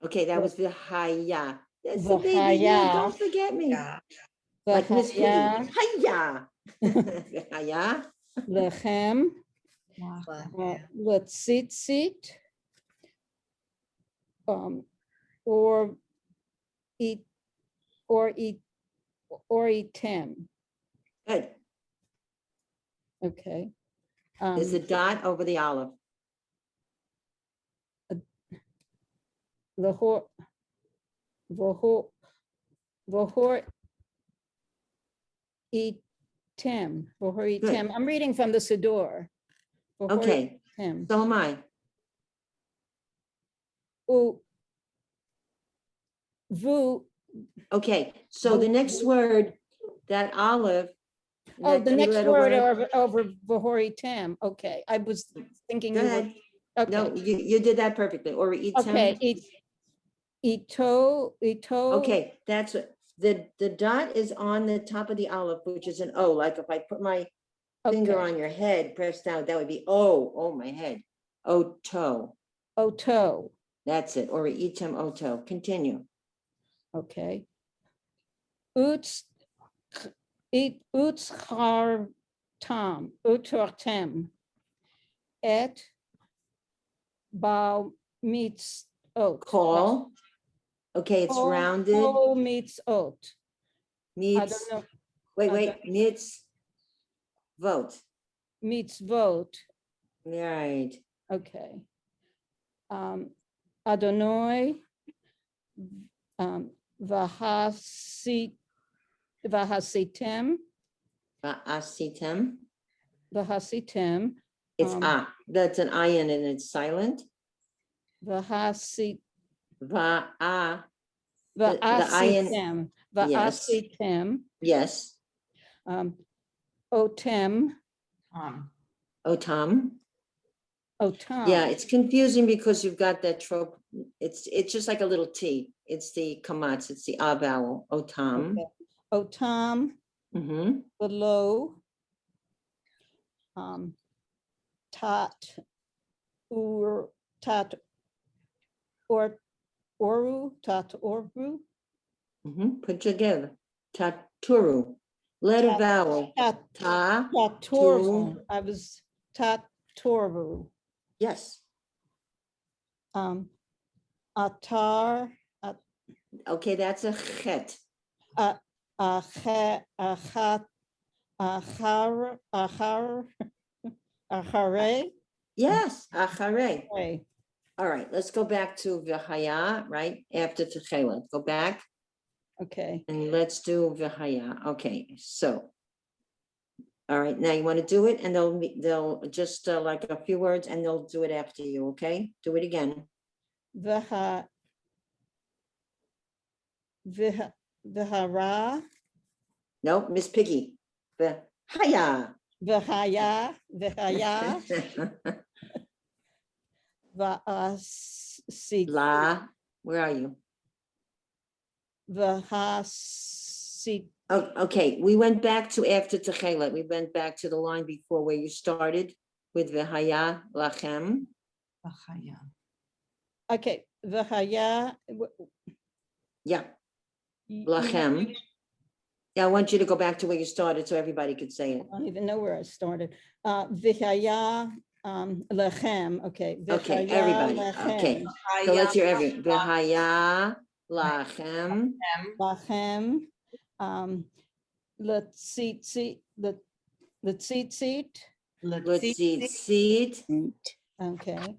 Okay, that was the Haya. That's the baby. Yeah, V'haya. don't forget me. Yeah. Like Miss Piggy. V'haya Haya. Haya. lechem. Letzitzit. Or eatem. Good. Okay. There's a dot over the olive. V'hor eatem. I'm reading from the Siddur. Okay, Eatem. so am I. Vu. Okay, so the next word, that olive. Oh, that the you next read word over- over Vahori. Okay, I was thinking Go you were. ahead. No, Okay, you did that perfectly, or eat some. okay. Ito. Okay, that's what, the dot is on the top of the olive, which is an O, like if I put my finger Okay. on your head, press down, that would be O, my head. Oto, Oto. that's it, or item oto, continue. Okay. Utartem. Et bal meets oat. Call, okay, it's rounded, Call meets oat. I meets, don't know. wait, meets, vote, Meets vote. right, Okay. Adonai. Vahasitenu. Vahasitim, Va'asitem. Vahasitim, It's Um, that's an ayin and it's silent. Vahasi, Va'a, the ayin- Vaasitim, yes. Vaasitim, yes. Otem, Otam. Otam. Yeah, it's confusing because you've got that trope. It's just like a little T. It's the kamatz, it's the A vowel, Otam. Okay. Otam, Mm-hmm. below. Tat, tat, oru, tat, oru, Mm-hmm. Put together. Taturu. Letter Tat- vowel. tat, Ta. tatorvu. I was tatorvu. Yes. Atar, Okay, that's a chet. achat, achar, achare. Yes, achare. Okay. All right, let's go back to v'haya, right? After techela. Go back Okay. and let's do v'haya. Okay, so. All right, now you want to do it and they'll just like a few words and they'll do it after you, okay? Do it again. Vihara, Nope, Miss Piggy. V'haya. vihaya, vihaya, va'asi, La, where are you? vahasi, Oh, okay, we went back to after techela. We went back to the line before where you started with v'haya lachem. okay, vihaya. Yeah, lachem. Yeah, I want you to go back to where you started so everybody could say it. I don't even know where I started. Vihaya, lechem, okay. Okay, Vihaya everybody, lechem, okay. So let's hear every, v'haya lachem, Lachem, letzitzit, letzitzit, l'tzitzit, okay.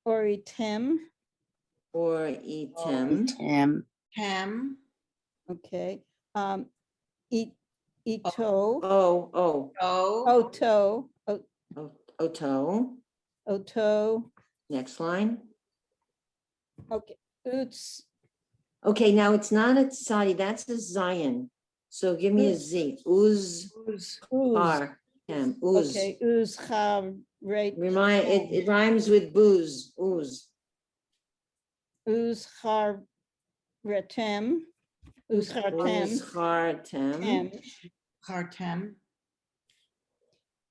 Oritem, or item, Tim, okay. Ito, oh, oto, oto, oto, next line. okay. Uts, Okay, now it's not a tzadi, that's a zion. So give me a z, uz, uz, har, tem, uz. okay, uz, charet, It rhymes with booze, uz. uz, charetem, uz, chartem, Uz, har, tem, Hartem,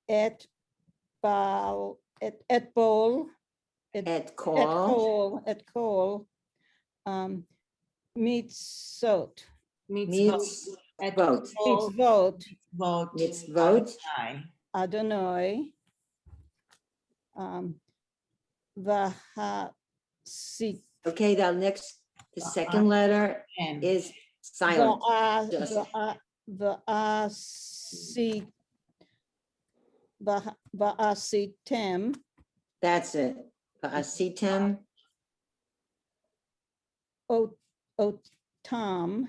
et bal, et bol, et kol, et kol, mitzot, meets vote, mitzvot, mitzvot, Adonai, v'hasit, okay, the second letter is silent. Just- v'asit, v'asitem, That's it. Asitem, otam,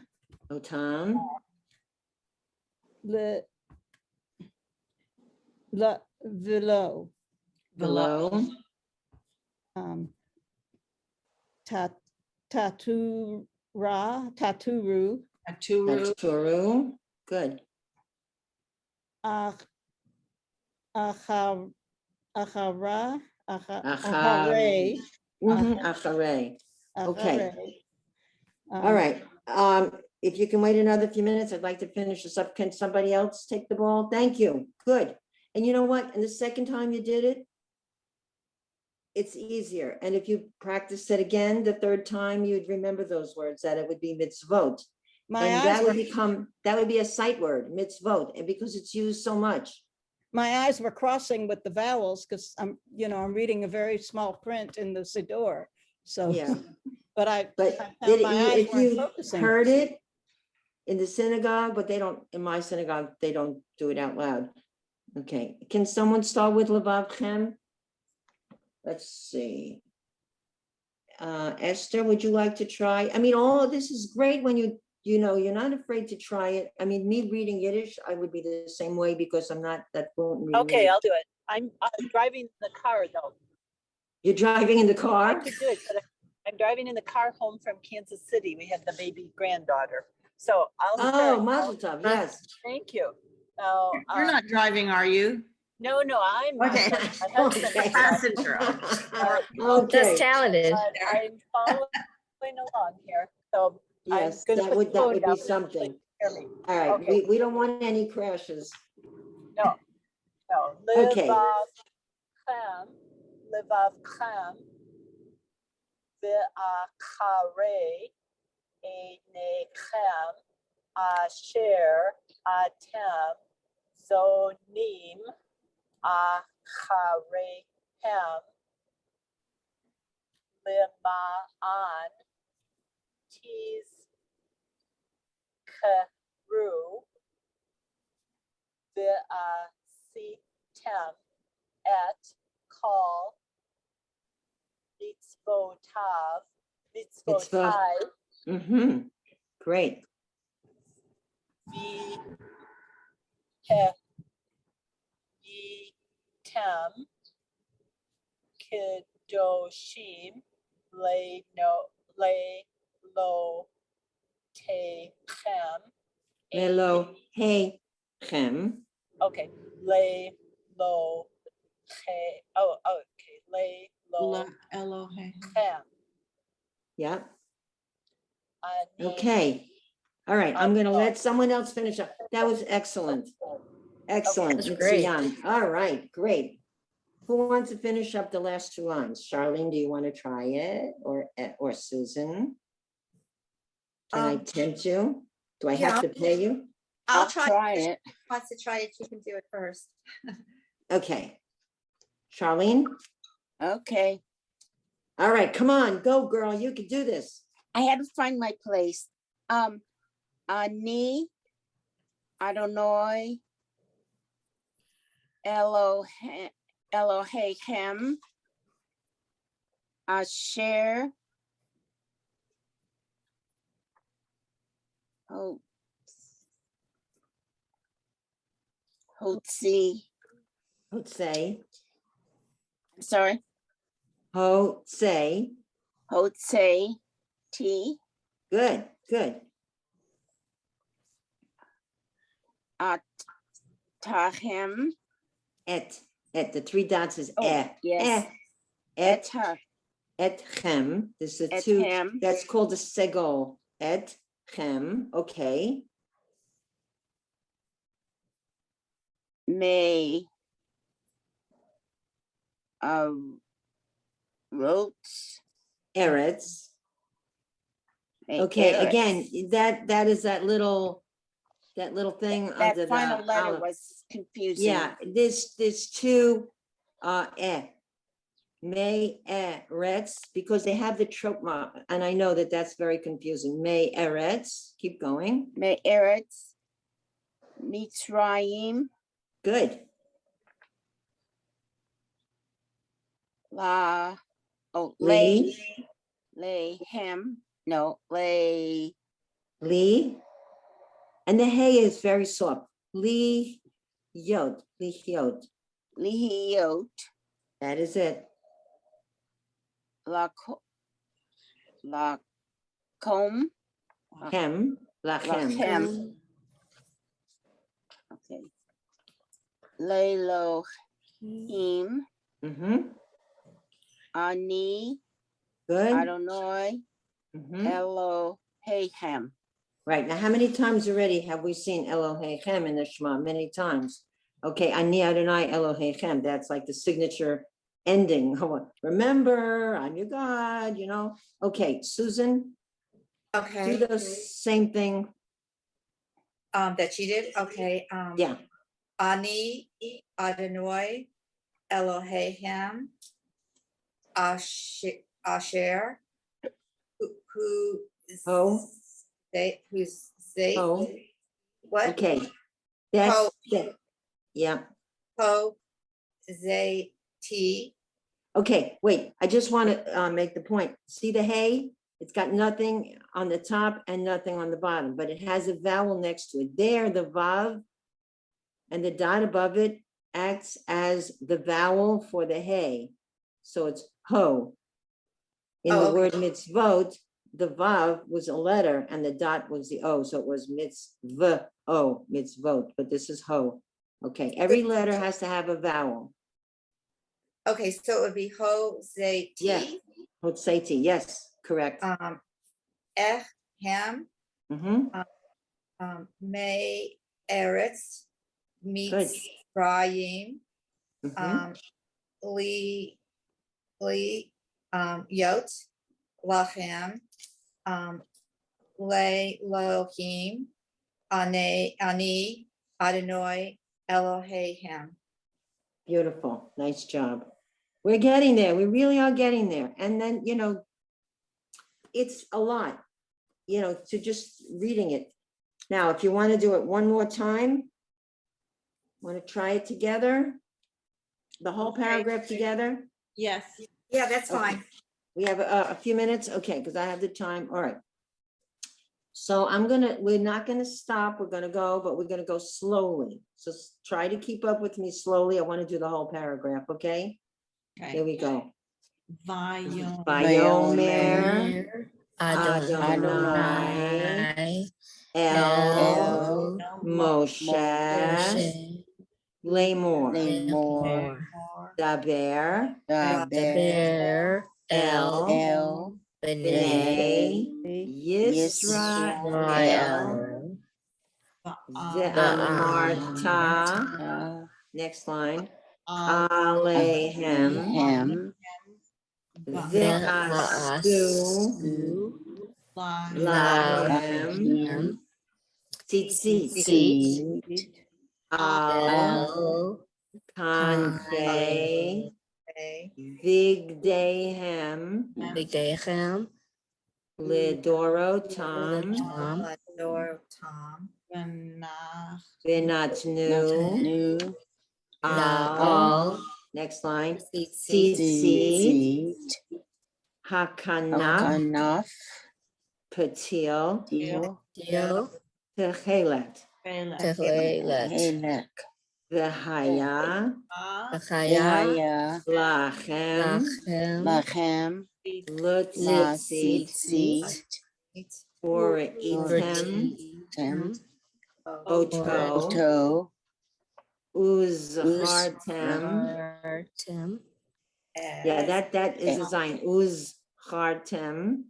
otam, velo, below, taturu, Aturu, turu, good. achara, Achar. achare, Achare. Okay. achare. All right. If you can wait another few minutes, I'd like to finish this up. Can somebody else take the ball? Thank you. Good. And you know what? And the second time you did it, it's easier. And if you practiced it again, the third time, you'd remember those words, that it would be mitzvot. My And eyes that would be a sight word, mitzvot, and because it's used so much. my eyes were crossing with the vowels because I'm reading a very small print in the Siddur. So, Yeah. but I But found did my you, eyes if weren't you focusing. heard it in the synagogue, but they don't, in my synagogue, they don't do it out loud. Okay, can someone start with Levavchem? Let's see. Esther, would you like to try? I mean, all of this is great when you know, you're not afraid to try it. I mean, me reading Yiddish, I would be the same way because I'm not that fluent in reading Okay, Yiddish. I'll do it. I'm driving the car though. You're driving in the I car? could do it, but I'm driving in the car home from Kansas City. We have the baby granddaughter. So I'll Oh, start. Mazel Tov, yes. Thank you. Now, You're not driving, are you? no, I'm not. Okay. My husband Okay. is Passenger. Okay, That's talented. but I'm following along here. So yes, I'm gonna that put would, the that phone would down be so you something. can hear me. All right, Okay. we don't want any crashes. No. Okay. Levavchem, ve'acharei einechem, asher atem zonim achareihem, lema'an tizkeru ve'asitem et kol mitzvotav, mitzvotai, Mm-hmm. Great. v'heyitem kedoshim leilotechem. Elohechem. Okay, okay, Elohim. Yeah, Ani- okay. All right, I'm gonna let someone else finish up. That was excellent. Excellent. That's great. Mitzian. All right, great. Who wants to finish up the last two lines? Charlene, do you want to try it? Or Susan? Can I tempt you? Do I yeah, have to pay you? I'll try. it. Wants to try it, she can do it first. Okay. Charlene? Okay, All right, come on, go girl, you can do this. I had to find my place. Ani, Adonai, Elohim, Asher, Hotzi, Hotse, sorry, Hotse, Hotze, T, good, good. Tahem, Et, the three dots is oh, yes, Et, Etah, Etchem, this is a Et two, hem. that's called a segol. Etchem, okay. May, wrote, Eretz. May Okay, Eretz. again, that is that little thing That under final the letter olive. was confusing. Yeah, there's two, May Eretz, because they have the trope mark, and I know that that's very confusing. May Eretz, keep going. May Eretz, Mitzrayim, Good. Lehem, Lee. And the hay is very soft. Lee Yod. Lihiot, That is it. Lacom, Lachem. Lachem, okay. Leilohim, Mm-hmm. Ani, Good. Adonai, Mhm. Elohim. Right, now how many times already have we seen Elohechem in the Shema? Many times. Okay, Ani Adonai Elohechem, that's like the signature ending. Remember, I'm your God, you know? Okay, Susan, do Okay, the same thing. that she did, okay. Yeah, Ani, Adonai, Elohim, Asher, who, Oh. who's they, Oh. what? okay. That's, Oh. yeah, Ho, they, T, Okay, wait, I just want to make the point. See the hay? It's got nothing on the top and nothing on the bottom, but it has a vowel next to it. There, the vav and the dot above it acts as the vowel for the hay. So it's ho. In Oh, the okay. word mitzvot, the vav was a letter and the dot was the o, so it was mitzvah, mitzvot, but this is ho. Okay, every letter has to have a vowel. Okay, so it would be Jose Yeah. T. Hotseti, yes, correct. Ham, Mhm. May Eretz, Good. meets Rayim, Mhm. Lee, Yot, Lachem, Le Lohim, Ani, Adonai, Elohim. Beautiful, nice job. We're getting there, we really are getting there. And then, it's a lot, to just reading it. Now, if you want to do it one more time, want to try it together? The whole Okay. paragraph together? Yes. Yeah, that's Okay. fine. We have a few minutes, okay, because I have the time, all right. So we're not gonna stop, we're gonna go, but we're gonna go slowly. So try to keep up with me slowly. I want to do the whole paragraph, okay? Here Okay. we go. Vayom. Vayomer Adonai El Moshe Moshe Lemor Lemor Daber Daber El B'nai B'nai Yisrael Israel Ve'amarta. Next line. Alehem Ve'asu Lahem Tzitzit Al Kante Vigdehem B'Gdehem Lidorotam Tom. Venatnu Al. Al Next line. Tzitzit Tzitzit Hakanaf Patil Teal Techelet Techelet V'haya Achaya Lachem Lachem L'tzitzit Uritem Oto Uzhartem. Artem Yeah, that is a sign. Uzhartem.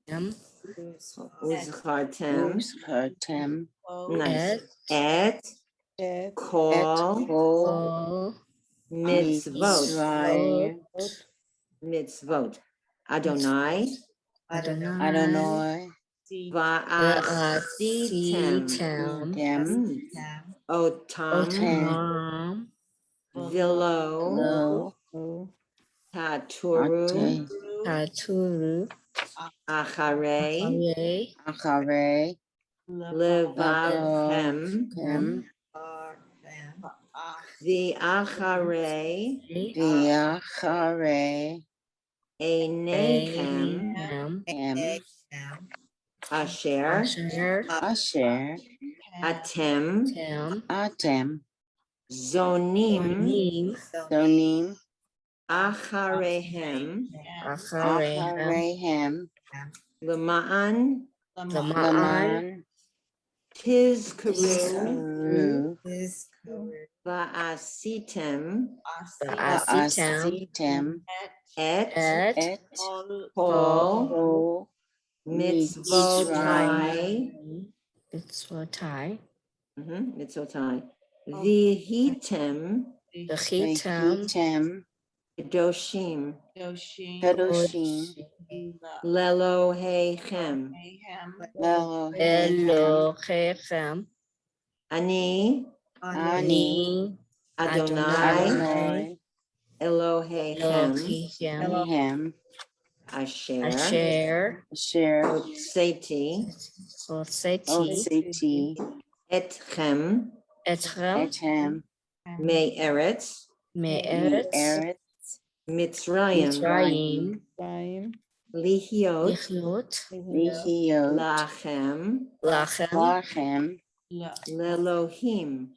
Uzhartem. Nice. Et Kol All Mitzvot. Mitzvot. Adonai Adonai Va'asitem Otam Otam Vilo Taturu Taturu Acharei Levavhem V'acharei Einechem Asher Atem Zonim Acharehem Lema'an Tizkaru Va'asitem Et Kol Mitzvotai Mitzvotai V'hitem Kedoshim Lelohechem Elohechem Ani Ani Adonai Elohechem Elohim Asher Hotseti Etchem Etchem Me'eretz Me'eretz Mitzrayim, Mitzrayim, Time. Lihiot, Lichiot, Lihiot, Lachem, Lachem, Lachem, Lelohim,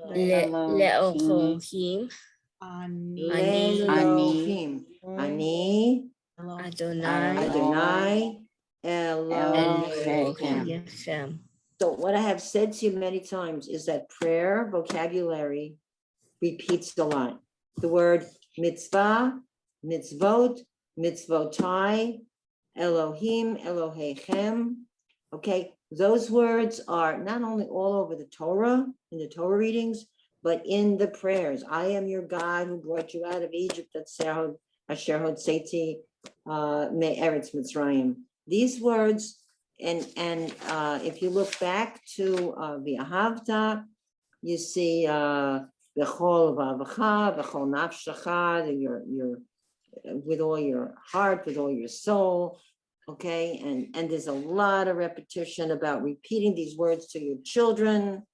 Le'ohim, Ani, Lelohim, Ani, Adonai, Adonai, Elohim. Yechem. So what I have said to you many times is that prayer vocabulary repeats a lot. The word mitzvah, mitzvot, mitzvotai, Elohim, Elohechem. Okay, those words are not only all over the Torah, in the Torah readings, but in the prayers. I am your God who brought you out of Egypt, that's Asher Hotzeti Me'eretz Mitzrayim. These words, and if you look back to V'ahavta, you see V'chol v'avacha, V'chol nafshacha, your with all your heart, with all your soul. Okay, and there's a lot of repetition about repeating these words to your children.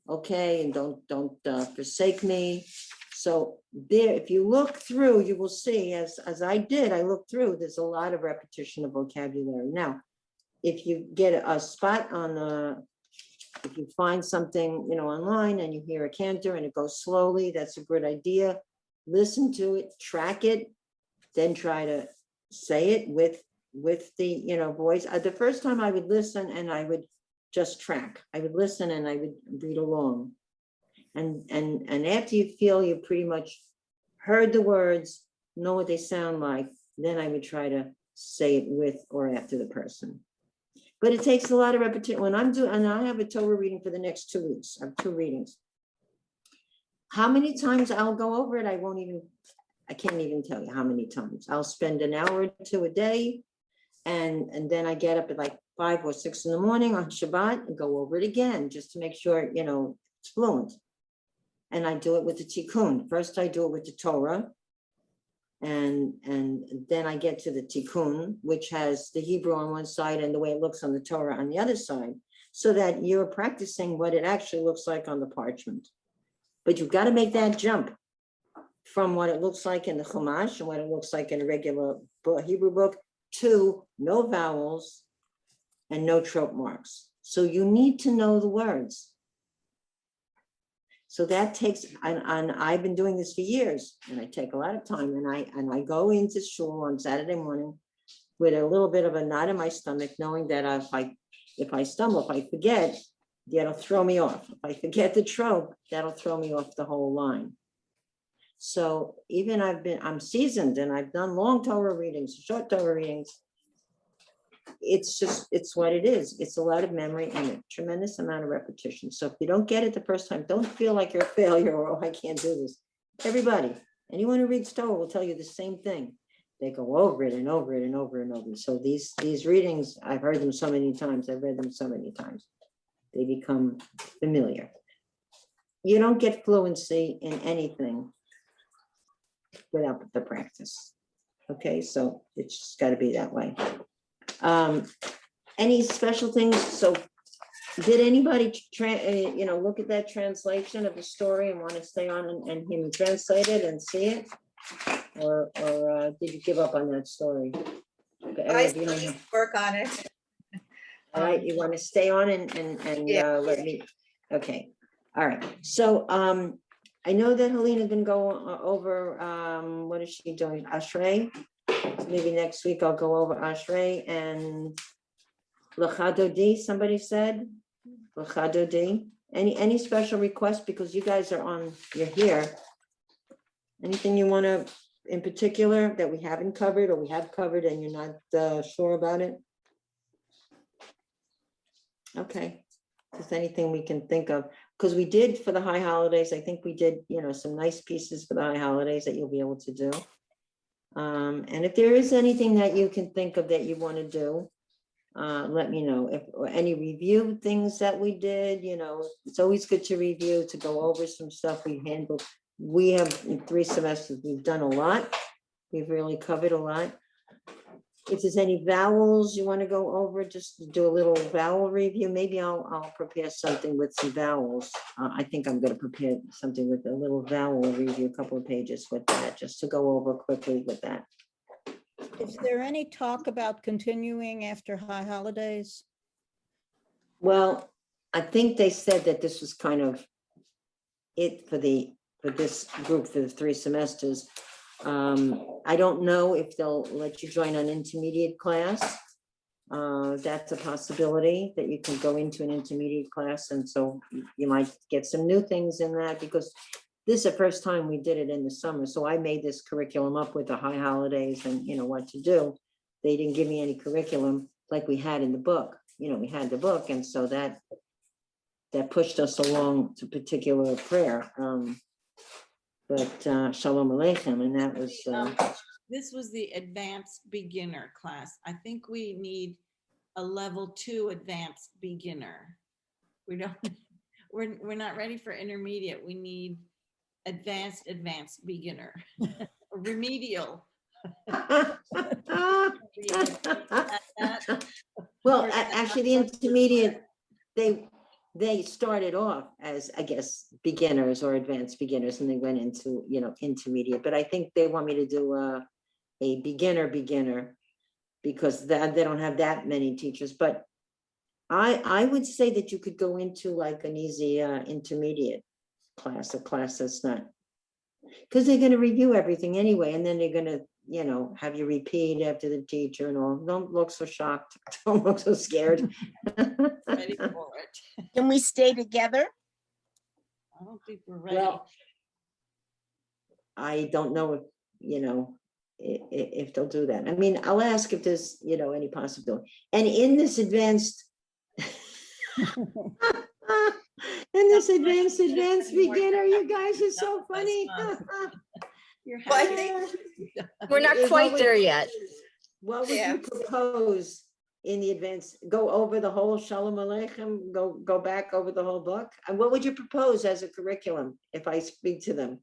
Okay, and don't forsake me. So there, if you look through, you will see, as I did, I looked through, there's a lot of repetition of vocabulary. Now, if you get a spot on if you find something, online and you hear a cantor and it goes slowly, that's a good idea. Listen to it, track it, then try to say it with the, voice. The first time I would listen and I would just track. I would listen and I would read along. And after you feel you pretty much heard the words, know what they sound like, then I would try to say it with or after the person. But it takes a lot of repetition. When and I have a Torah reading for the next 2 weeks. I have 2 readings. How many times I'll go over it, I can't even tell you how many times. I'll spend an hour or 2 a day. And then I get up at like 5 or 6 in the morning on Shabbat and go over it again, just to make sure, it's fluent. And I do it with the Tikkun. First, I do it with the Torah. And then I get to the Tikkun, which has the Hebrew on one side and the way it looks on the Torah on the other side, so that you're practicing what it actually looks like on the parchment. But you've got to make that jump from what it looks like in the Chumash and what it looks like in a regular Hebrew book to no vowels and no trope marks. So you need to know the words. So that takes, and I've been doing this for years, and I take a lot of time, and I go into shul on Saturday morning with a little bit of a knot in my stomach, knowing that if I stumble, if I forget, that'll throw me off. If I forget the trope, that'll throw me off the whole line. So even I'm seasoned and I've done long Torah readings, short Torah readings. It's what it is. It's a lot of memory and a tremendous amount of repetition. So if you don't get it the first time, don't feel like you're a failure or, oh, I can't do this. Everybody, anyone who reads Torah will tell you the same thing. They go over it and over it and over and over. So these readings, I've heard them so many times. I've read them so many times. They become familiar. You don't get fluency in anything without the practice. Okay, so it's just got to be that way. Any special things? So did anybody look at that translation of the story and want to stay on and him translate it and see it, or did you give up on that story? I still need to work on it. All right, you want to stay on and Yeah. let me, okay, all right. So I know that Helena's been going over, what is she doing? Ashrei. Maybe next week I'll go over Ashrei and L'chadodi, somebody said. L'chadodi. Any special requests, because you guys you're here. Anything you want to, in particular, that we haven't covered or we have covered and you're not sure about it? Okay, just anything we can think of, because we did for the high holidays. I think we did, some nice pieces for the high holidays that you'll be able to do. And if there is anything that you can think of that you want to do, let me know. Or any review things that we did, it's always good to review, to go over some stuff we handled. We have in 3 semesters, we've done a lot. We've really covered a lot. if there's any vowels you want to go over, just do a little vowel review. Maybe I'll prepare something with some vowels. I think I'm going to prepare something with a little vowel review, a couple of pages with that, just to go over quickly with that. Is there any talk about continuing after high holidays? Well, I think they said that this was kind of it for this group for the 3 semesters. I don't know if they'll let you join an intermediate class. That's a possibility that you can go into an intermediate class, and so you might get some new things in that, because this is the first time we did it in the summer. So I made this curriculum up with the high holidays and what to do. They didn't give me any curriculum like we had in the book. We had the book, and so that pushed us along to particular prayer. But Shalom Aleichem, and that was. This was the advanced beginner class. I think we need a level 2 advanced beginner. We're not ready for intermediate. We need advanced beginner, remedial. Well, actually, the intermediate, they started off as, I guess, beginners or advanced beginners, and they went into, intermediate. But I think they want me to do a beginner, because they don't have that many teachers. But I would say that you could go into like an easy intermediate class, a class that's not, because they're going to review everything anyway, and then they're going to, have you repeat after the teacher and all. Don't look so shocked. Don't look so scared. Ready for it. Can we stay together? I don't think we're ready. Well, I don't know if they'll do that. I mean, I'll ask if there's, any possibility. And in this advanced, advanced beginner, you guys are so funny. You're Well, I happy. think We're not quite there yet. What would Yeah. you propose in the advance? Go over the whole Shalom Aleichem, go back over the whole book? And what would you propose as a curriculum if I speak to them?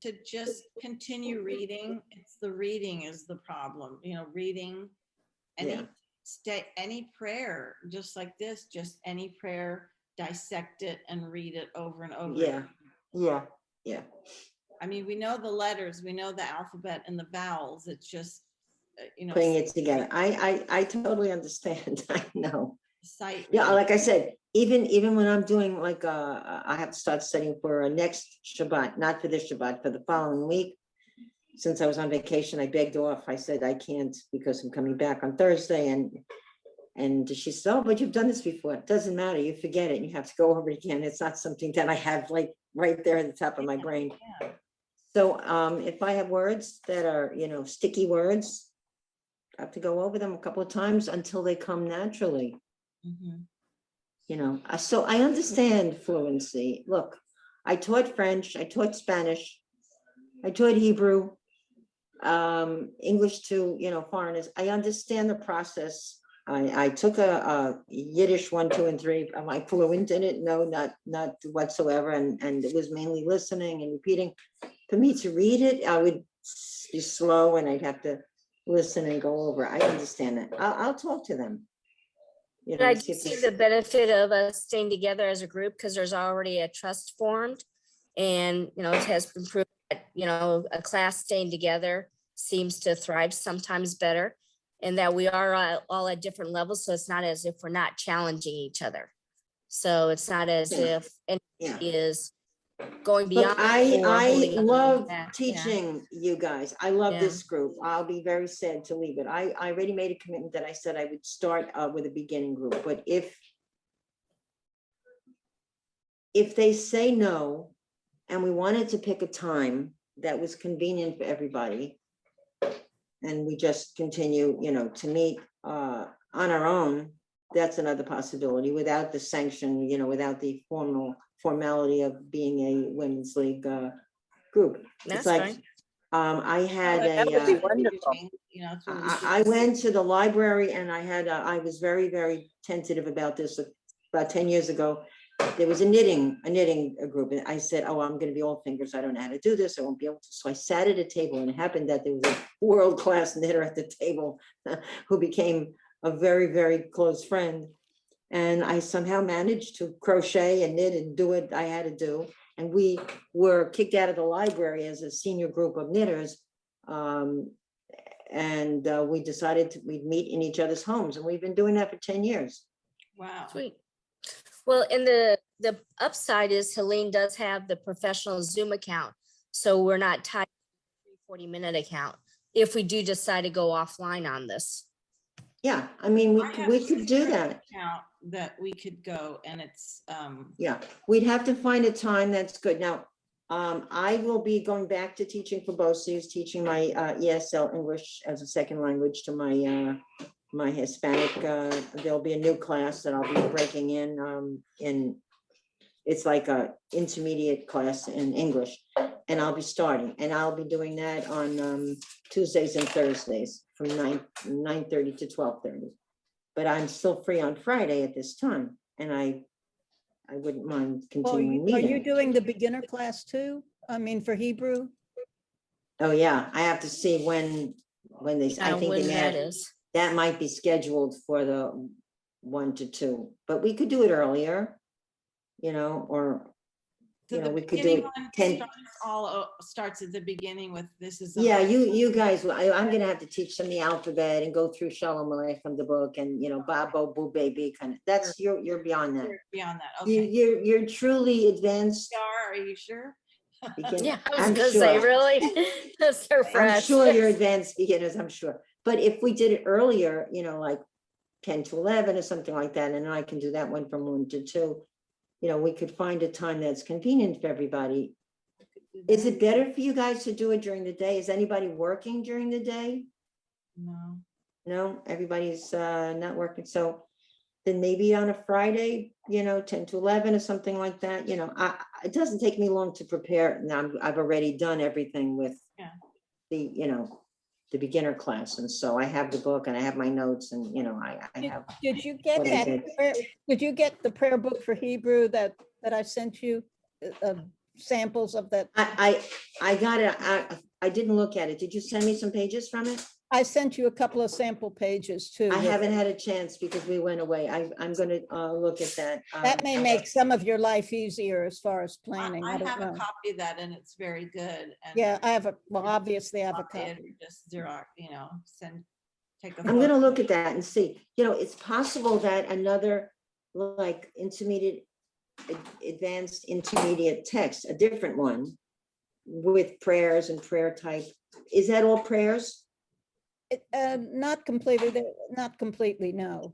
To just continue reading. It's the reading is the problem, reading any prayer, just like this, just any prayer, dissect it and read it over and over. Yeah. I mean, we know the letters, we know the alphabet and the vowels. It's just, Putting it together. I totally understand. I know. sight. Yeah, reading. like I said, even when I'm doing like, I have to start studying for a next Shabbat, not for this Shabbat, for the following week. Since I was on vacation, I begged off. I said, I can't because I'm coming back on Thursday. And she said, oh, but you've done this before. It doesn't matter. You forget it. And you have to go over it again. It's not something that I have like right there at the top of my brain. Yeah. So if I have words that are, sticky words, I have to go over them a couple of times until they come naturally. Mhm. So I understand fluency. Look, I taught French, I taught Spanish, I taught Hebrew, English to, foreigners. I understand the process. I took a Yiddish 1, 2, and 3. Am I fluent in it? No, not whatsoever. And it was mainly listening and repeating. For me to read it, I would be slow and I'd have to listen and go over. I understand that. I'll talk to them. And I see do if see there's- the benefit of us staying together as a group because there's already a trust formed. And, it has been proven that, a class staying together seems to thrive sometimes better. And that we are all at different levels. So it's not as if we're not challenging each other. So it's not as Yeah. if anybody Yeah. is going Look, beyond. or I holding other love back. Yeah. teaching you guys. I love Yeah. this group. I'll be very sad to leave it. I already made a commitment that I said I would start with a beginning group, but if they say no, and we wanted to pick a time that was convenient for everybody, and we just continue, to meet on our own, that's another possibility without the sanction, without the formality of being a women's league group. That's It's like, fine. I had That would be a, wonderful. It's what we I went to the library and I was very, very tentative about this about 10 years ago. there was a knitting group, and I said, oh, I'm gonna be all fingers, I don't know how to do this, I won't be able to. So I sat at a table, and it happened that there was a world-class knitter at the table who became a very, very close friend. And I somehow managed to crochet and knit and do what I had to do. And we were kicked out of the library as a senior group of knitters. We decided we'd meet in each other's homes, and we've been doing that for 10 years. Wow. Sweet. Well, and the upside is Helene does have the professional Zoom account. So we're not tied to a 40-minute account if we do decide to go offline on this. Yeah, I mean, I have we a could do separate that. account that we could go, and it's, Yeah, we'd have to find a time that's good. Now, I will be going back to teaching for BOCES, teaching my ESL English as a second language to my Hispanic. There'll be a new class that I'll be breaking in, it's like a intermediate class in English, and I'll be starting, and I'll be doing that on Tuesdays and Thursdays from 9:30 to 12:30. But I'm still free on Friday at this time, and I wouldn't mind Well, continuing are you meeting. doing the beginner class too? I mean, for Hebrew? Oh, yeah, I have to see when they, I think When they may that have, is. that might be scheduled for the 1 to 2, but we could do it earlier, or, so the we could do beginning it one 10. starts at the beginning with this is. Yeah, you guys, I'm gonna have to teach them the alphabet and go through Shalom Aleichem, the book, and, Babo, Boo Baby, kind of, that's, you're beyond that. Beyond that, You, okay. you're truly advanced. Are you sure? beginner. Yeah, I was I'm gonna say, sure. really? That's so I'm fresh. sure you're advanced beginners, I'm sure. But if we did it earlier, like 10 to 11 or something like that, and I can do that one from 1 to 2, we could find a time that's convenient for everybody. Is it better for you guys to do it during the day? Is anybody working during the day? No. No, everybody's not working. So then maybe on a Friday, 10 to 11 or something like that, it doesn't take me long to prepare. Now I've already done everything with Yeah. the beginner class. And so I have the book and I have my notes and, I have. Did you get what I that? did. Did you get the prayer book for Hebrew that I sent you? Samples of that? I got it. I didn't look at it. Did you send me some pages from it? I sent you a couple of sample pages too. I haven't had a chance because we went away. I'm gonna look at that. That may make some of your life easier as far as planning. I I don't have a know. copy of that and it's very good. And Yeah, obviously I have a copy it, copy. just Xerox, take a I'm gonna photo. look at that and see, it's possible that another like advanced intermediate text, a different one with prayers and prayer type. Is that all prayers? Not completely, no.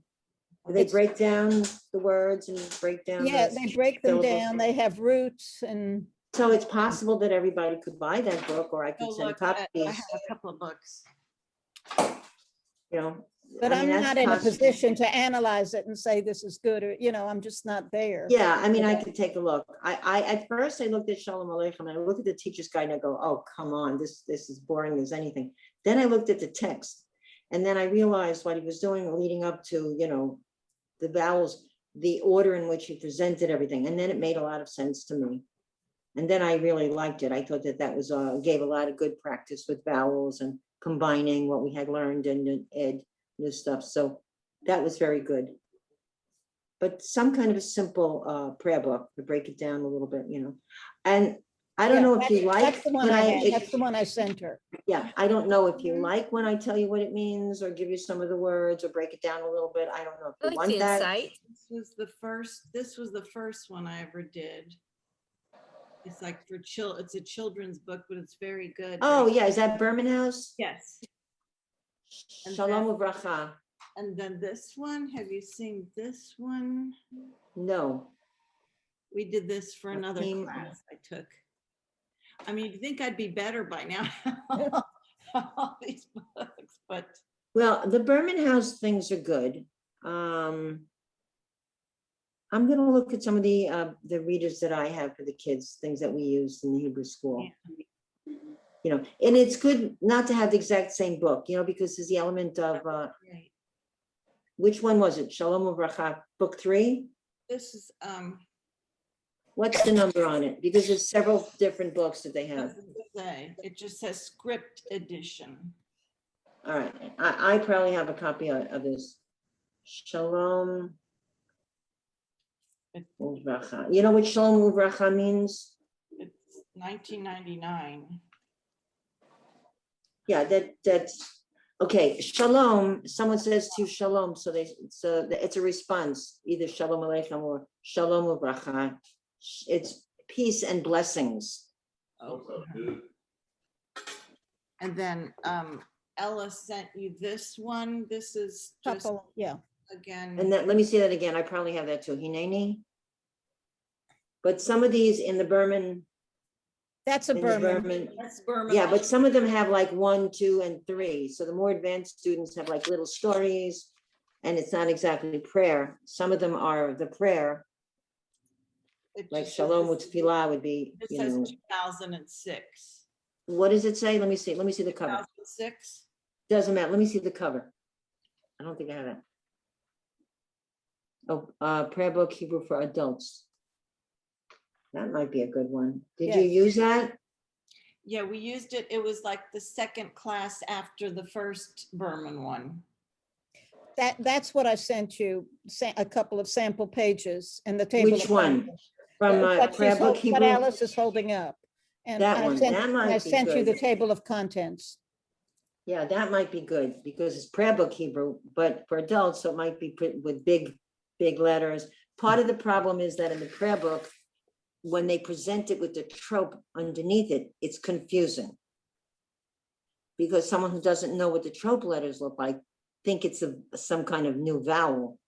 Do they It's- break down the words and break down? Yeah, the they break them syllables? down. They have roots and So it's possible that everybody could buy that book, or I could Oh, send look, I copies, have a couple of books. but I mean, I'm that's not in a possible. position to analyze it and say this is good or, I'm just not there. Yeah, I mean, I could take a look. I at first I looked at Shalom Aleichem and I looked at the teacher's guide and I go, oh, come on, this is boring as anything. Then I looked at the text and then I realized what he was doing leading up to, the vowels, the order in which he presented everything. And then it made a lot of sense to me. And then I really liked it. I thought that was gave a lot of good practice with vowels and combining what we had learned and new stuff. So that was very good. But some kind of a simple prayer book to break it down a little bit, And I don't Yeah, know if you like, That's the one but I had. That's the one I sent her. yeah, I don't know if you like when I tell you what it means or give you some of the words or break it down a little bit. I don't know if I you like the want that. insight. This was the first one I ever did. It's like it's a children's book, but it's very good. Oh, yeah, is that Berman House? Yes. And Shalom then- Uvracha. And then this one, have you seen this one? No, We did this for another Elohim. class I took. I mean, you'd think I'd be better by now. All these books, but well, the Berman House things are good. I'm gonna look at some of the readers that I have for the kids, things that we use in the Hebrew school. And it's good not to have the exact same book, because there's the element of, right. which one was it? Shalom Uvracha, book 3? This is What's the number on it? Because there's several different books that they have. Doesn't say. It just says script edition. All right, I probably have a copy of this. Shalom Uvracha. You know what Shalom Uvracha means? It's 1999. Yeah, that's, okay, Shalom, someone says to you Shalom, so it's a response, either Shalom Aleichem or Shalom Uvracha. It's peace and blessings. Okay. And then Ella sent you this one. This is just Couple, yeah. again. And that, let me say that again, I probably have that too, Hineni. But some of these in the Berman, That's a in the Berman. Berman, That's Burma. yeah, but some of them have like 1, 2, and 3. So the more advanced students have like little stories, and it's not exactly prayer. Some of them are the prayer, It like just Shalom says- with Tefillah would be, It you says know, 2006. what does it say? Let me see the cover. 2006. Doesn't matter, let me see the cover. I don't think I have it. Oh, prayer book Hebrew for adults. That might be a good one. Did you Yes. use that? Yeah, we used it. It was like the second class after the first Berman one. That's what I sent you, a couple of sample pages and the table. Which of one? contents. From What prayer she's book hol- What Hebrew? Alice is holding up. And That I one, sent- that I might be sent you the good. table of contents. Yeah, that might be good because it's prayer book Hebrew, but for adults, so it might be put with big letters. Part of the problem is that in the prayer book, when they present it with the trope underneath it, it's confusing. Because someone who doesn't know what the trope letters look like, think it's some kind of new vowel.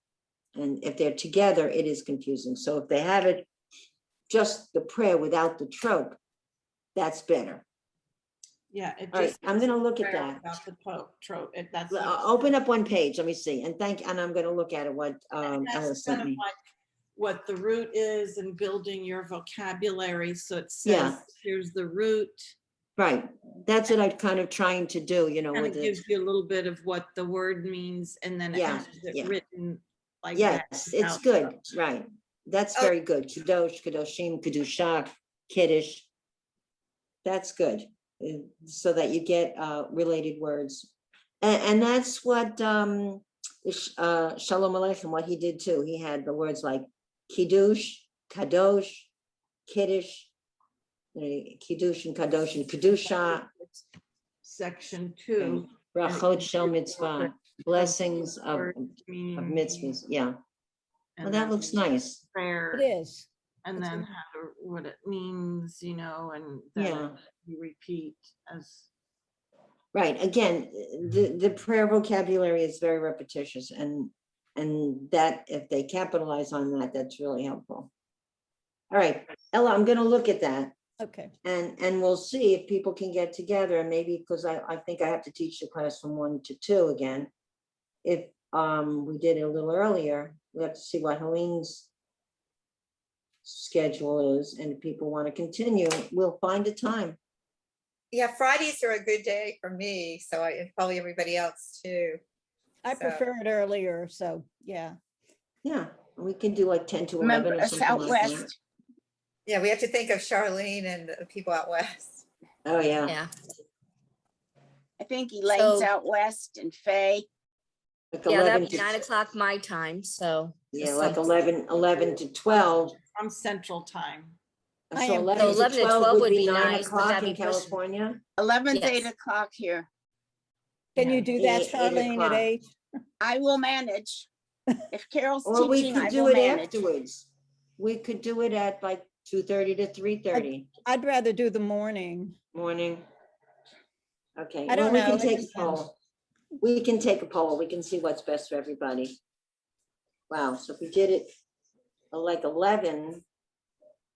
And if they're together, it is confusing. So if they have it, just the prayer without the trope, that's better. Yeah, it All right, just. I'm gonna look at prayer that. About the trope. That's. Well, what- open up one page, let me see, and I'm gonna look at it, what and that's Ella kind sent of me. like what the root is and building your vocabulary. So it Yeah. says, here's the root. Right, that's what I'm kind of trying to do, you know, Kind with of it. gives you a little bit of what the word means and then it Yeah, has it yeah. written like that. Yes, it's without good, the- right, that's Oh. very good, Kadosh, Kadoshim, Kedusha, Kiddush. That's good, so that you get related words. And that's what Shalom Aleichem, what he did too, he had the words like Kiddush, Kadosh, Kiddush, Kiddush and Kadosh and Kedusha, Section 2. Brachot Shel Mitzvah, blessings of meaning mitzvahs, yeah. Well, and that then looks nice. prayer, It is. and It's then a- how to, what it means, and Yeah. then you repeat as. Right, again, the prayer vocabulary is very repetitious and that if they capitalize on that, that's really helpful. All right, Ella, I'm gonna look at that Okay. and we'll see if people can get together and maybe, because I think I have to teach the class from 1 to 2 again. If we did it a little earlier, we have to see what Helene's schedule is, and if people want to continue, we'll find a time. Yeah, Fridays are a good day for me, so and probably everybody else too. I So- prefer it earlier, so, yeah. Yeah, we can do like 10 to 11 Remember or us something out like that. west? Yeah, we have to think of Charlene and the people out west. Oh, yeah. Yeah. I think Elaine's So- out west and Faye. Like Yeah, 11 that'd be to 9 o'clock my time, so. Yeah, like something- 11 to 12. From Central Time. I So am- 11 So to 11 to 12 12 would be 9 nice, but o'clock that'd in be pushing- California. 11's 8 Yes. o'clock here. Can Yeah. you do that, 8 Charlene, at o'clock. 8? I will manage. If Carol's Or we teaching, I could do will it manage. afterwards. We could do it at like 2:30 to 3:30 I'd rather do the morning. morning. Okay, I well, don't we know, can it take a depends. poll. We can take a poll. We can see what's best for everybody. Wow, so if we did it like 11,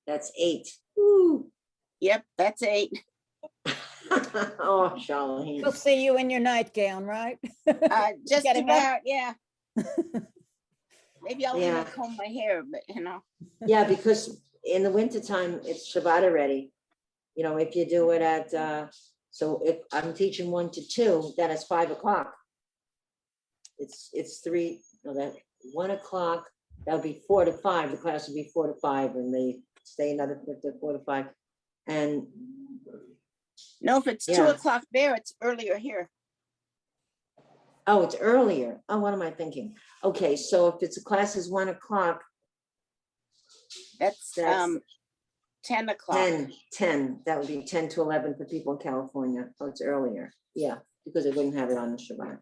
that's 8. Woo. Yep, that's 8. Oh, Charlene. We'll see you in your nightgown, right? Just Getting up? about, yeah. Maybe I'll Yeah. even comb my hair, but Yeah, because in the wintertime, it's Shabbat already. You know, if you do it at, so if I'm teaching 1 to 2, then it's 5 o'clock. It's 3, no, that 1 o'clock, that would be 4 to 5. The class would be 4 to 5 and the stay another 45. And No, if it's 2 Yeah. o'clock there, it's earlier here. oh, it's earlier. Oh, what am I thinking? Okay, so if it's a class is 1 o'clock, That's That's 10 o'clock. 10, that would be 10 to 11 for people in California. Oh, it's earlier. Yeah, because they wouldn't have it on the Shabbat.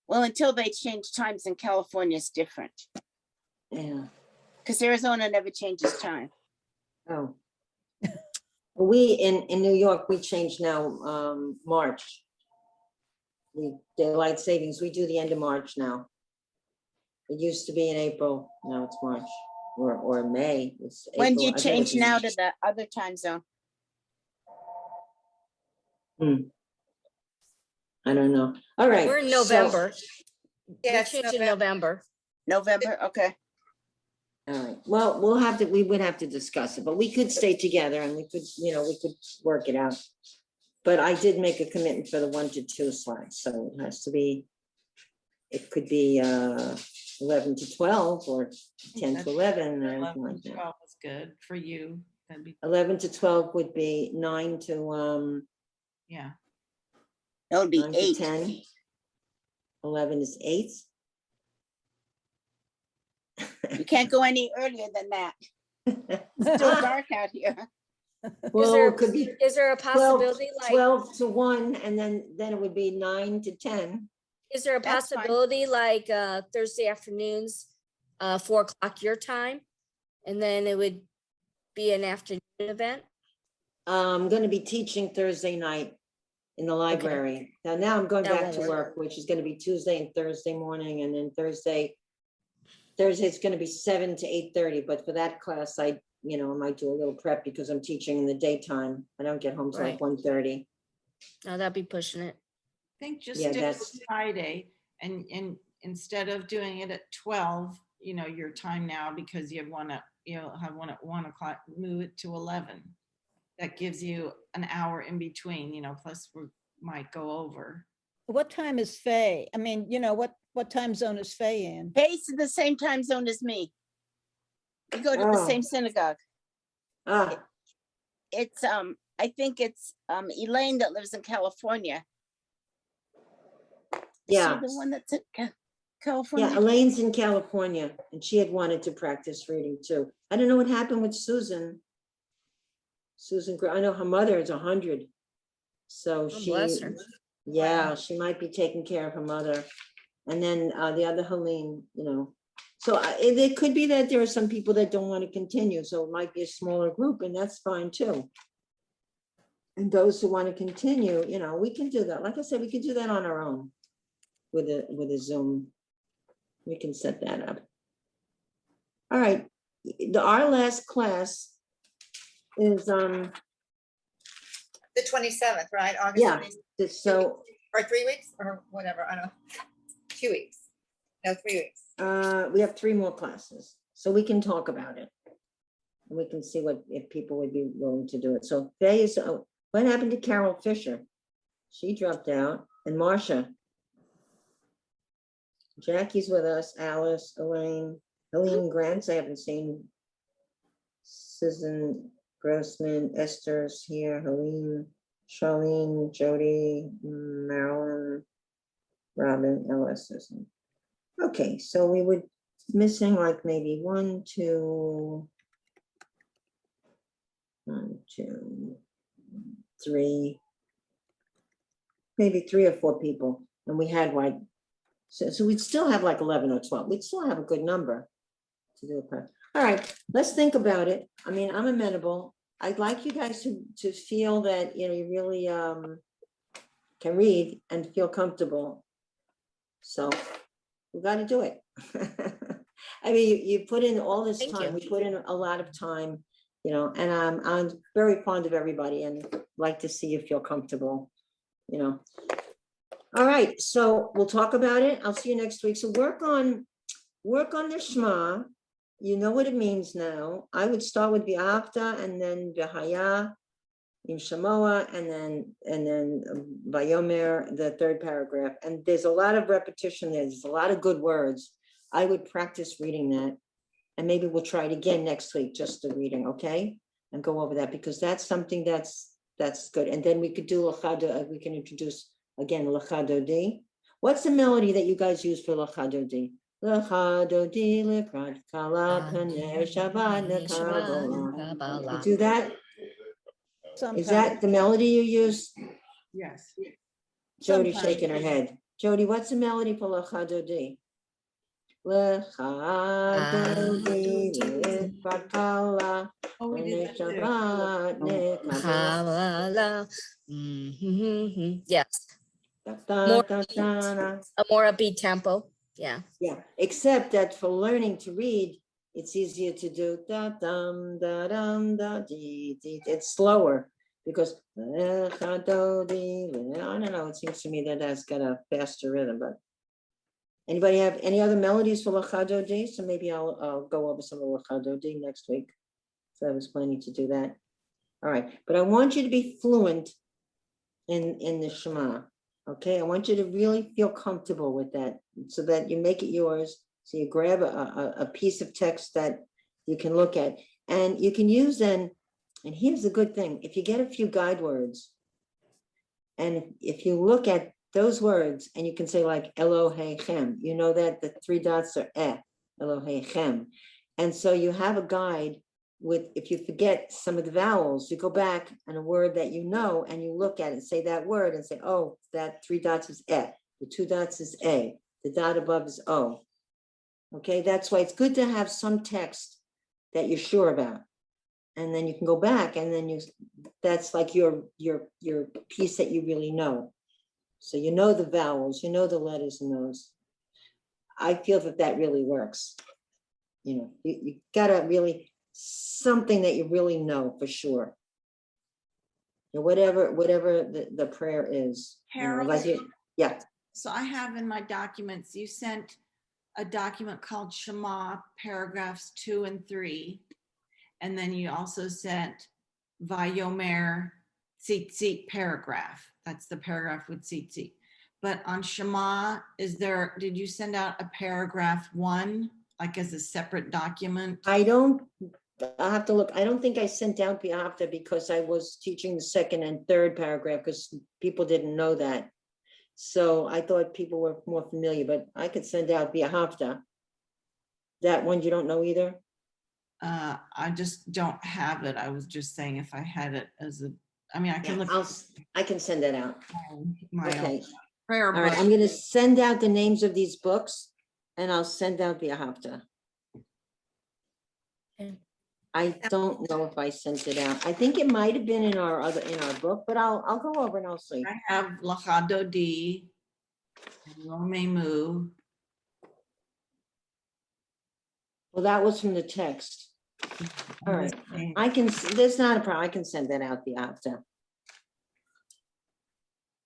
Well, until they change times in California, it's different. Yeah. Because Arizona never changes time. Oh. We, in New York, we changed now, March. Daylight savings, we do the end of March now. It used to be in April, now it's March, or May. It's When do April, you I bet change it's in- now to the other time zone? I don't know. All right. We're in so- November. We Yes, changed in November. November, okay. All right, well, we would have to discuss it, but we could stay together and we could, we could work it out. But I did make a commitment for the 1 to 2 slides, so it has to be, it could be 11 to 12 or 10 to 11 or anything 11 like and that. 12 is good for you. That'd be, 11 to 12 would be 9 to yeah. That would be 9 to 8. 10. 11 is 8. You can't go any earlier than that. It's still dark out here. Well, there- it could be Is there a 12, possibility like, 12 to 1, and then it would be 9 to 10. is there a That's fine. possibility like Thursday afternoons, 4 o'clock your time? And then it would be an afternoon event? I'm gonna be teaching Thursday night in the library. Now I'm going That back won't to work. work, which is gonna be Tuesday and Thursday morning, and then Thursday's gonna be 7 to 8:30, but for that class, I might do a little prep because I'm teaching in the daytime. I don't get home till like Right. 1:30. No, that'd be pushing it. I think just Yeah, stick with that's- Friday and instead of doing it at 12, your time now, because you have one at 1 o'clock, move it to 11. That gives you an hour in between, plus we might go over. What time is Faye? I mean, what time zone is Faye in? Faye's in the same time zone as me. We go to the Oh. same synagogue. Ah, It's, I think it's Elaine that lives in California. Is she yeah, the one that's in yeah, California? Elaine's in California, and she had wanted to practice reading too. I don't know what happened with Susan. I know her mother is 100, so Oh, she. bless her. Yeah, she might be taking care of her mother. And then the other Helene, So it could be that there are some people that don't want to continue, so it might be a smaller group, and that's fine too. And those who want to continue, we can do that. Like I said, we can do that on our own with a Zoom. We can set that up. All right, our last class is The 27th, right? August Yeah. 27th, so or 3 weeks or whatever, I don't know. 2 weeks. No, 3 weeks. we have 3 more classes, so we can talk about it. And we can see if people would be willing to do it. So Faye is, what happened to Carol Fisher? She dropped out, and Marcia. Jackie's with us, Alice, Elaine, Helene Grants, I haven't seen. Susan Grossman, Esther's here, Helene, Charlene, Jody, Marilyn, Robin, Ellis, Susan. Okay, so we would missing like maybe 1, 2, 3, maybe 3 or 4 people, and we had like, so we'd still have like 11 or 12. We'd still have a good number to do a prep. All right, let's think about it. I mean, I'm amenable. I'd like you guys to feel that you really can read and feel comfortable. So we got to do it. I mean, you put in all this Thank time. you. We put in a lot of time, and I'm very fond of everybody and like to see you feel comfortable, All right, so we'll talk about it. I'll see you next week. So work on the Shema. You know what it means now. I would start with V'afta and then V'haya, in Shamoa, and then Vayomer, the 3rd paragraph. And there's a lot of repetition. There's a lot of good words. I would practice reading that. And maybe we'll try it again next week, just the reading, okay? And go over that, because that's something that's good. And then we could do Lachado, we can introduce again Lachado D. What's the melody that you guys use for Lachado D? Lachado D, Likrat Kala, Panei Shabbat, Kabbalah. You do that? Is Sometimes. that the melody you use? Yes. Jody's Sometimes. shaking her head. Jody, what's the melody for Lachado D? Lachado D, Likrat Kala, Oh, we Panei did that too. Shabbat, Kabbalah. Kabbalah. Yes, Da, da, More da, da, da. a more upbeat tempo. Yeah. Yeah, except that for learning to read, it's easier to do da dum da dum da dee dee. It's slower because I don't know. It seems to me that that's got a faster rhythm. But anybody have any other melodies for Lachado D? So maybe I'll go over some of Lachado D next week. So I was planning to do that. All right, but I want you to be fluent in the Shema. Okay, I want you to really feel comfortable with that so that you make it yours. So you grab a piece of text that you can look at, and you can use then, and here's the good thing, if you get a few guide words, and if you look at those words and you can say like Elohim, you know that the 3 dots are Elohim. And so you have a guide with, if you forget some of the vowels, you go back and a word that you know, and you look at it, say that word and say, oh, that 3 dots is the 2 dots is the dot above is O. Okay, that's why it's good to have some text that you're sure about. And then you can go back and then that's like your piece that you really know. So you know the vowels, you know the letters in those. I feel that really works. You gotta really, something that you really know for sure. Whatever the prayer is. Carol, Yeah. so I have in my documents, you sent a document called Shema, paragraphs 2 and 3. And then you also sent Vayomer Tzitzit paragraph. That's the paragraph with Tzitzit. But on Shema, did you send out a paragraph 1, like as a separate document? I'll have to look. I don't think I sent out Biafta because I was teaching the 2nd and 3rd paragraph because people didn't know that. So I thought people were more familiar, but I could send out Biafta. That one you don't know either? I just don't have it. I was just saying if I had it as I can Yeah, look. I can send that out. My Okay. prayer All right, book. I'm gonna send out the names of these books and I'll send out the Ahafta. Okay. I don't know if I sent it out. I think it might have been in our book, but I'll go over and I'll see. I have Lachado D, Romemu. Well, that was from the text. All right, there's not a problem. I can send that out the Ahafta,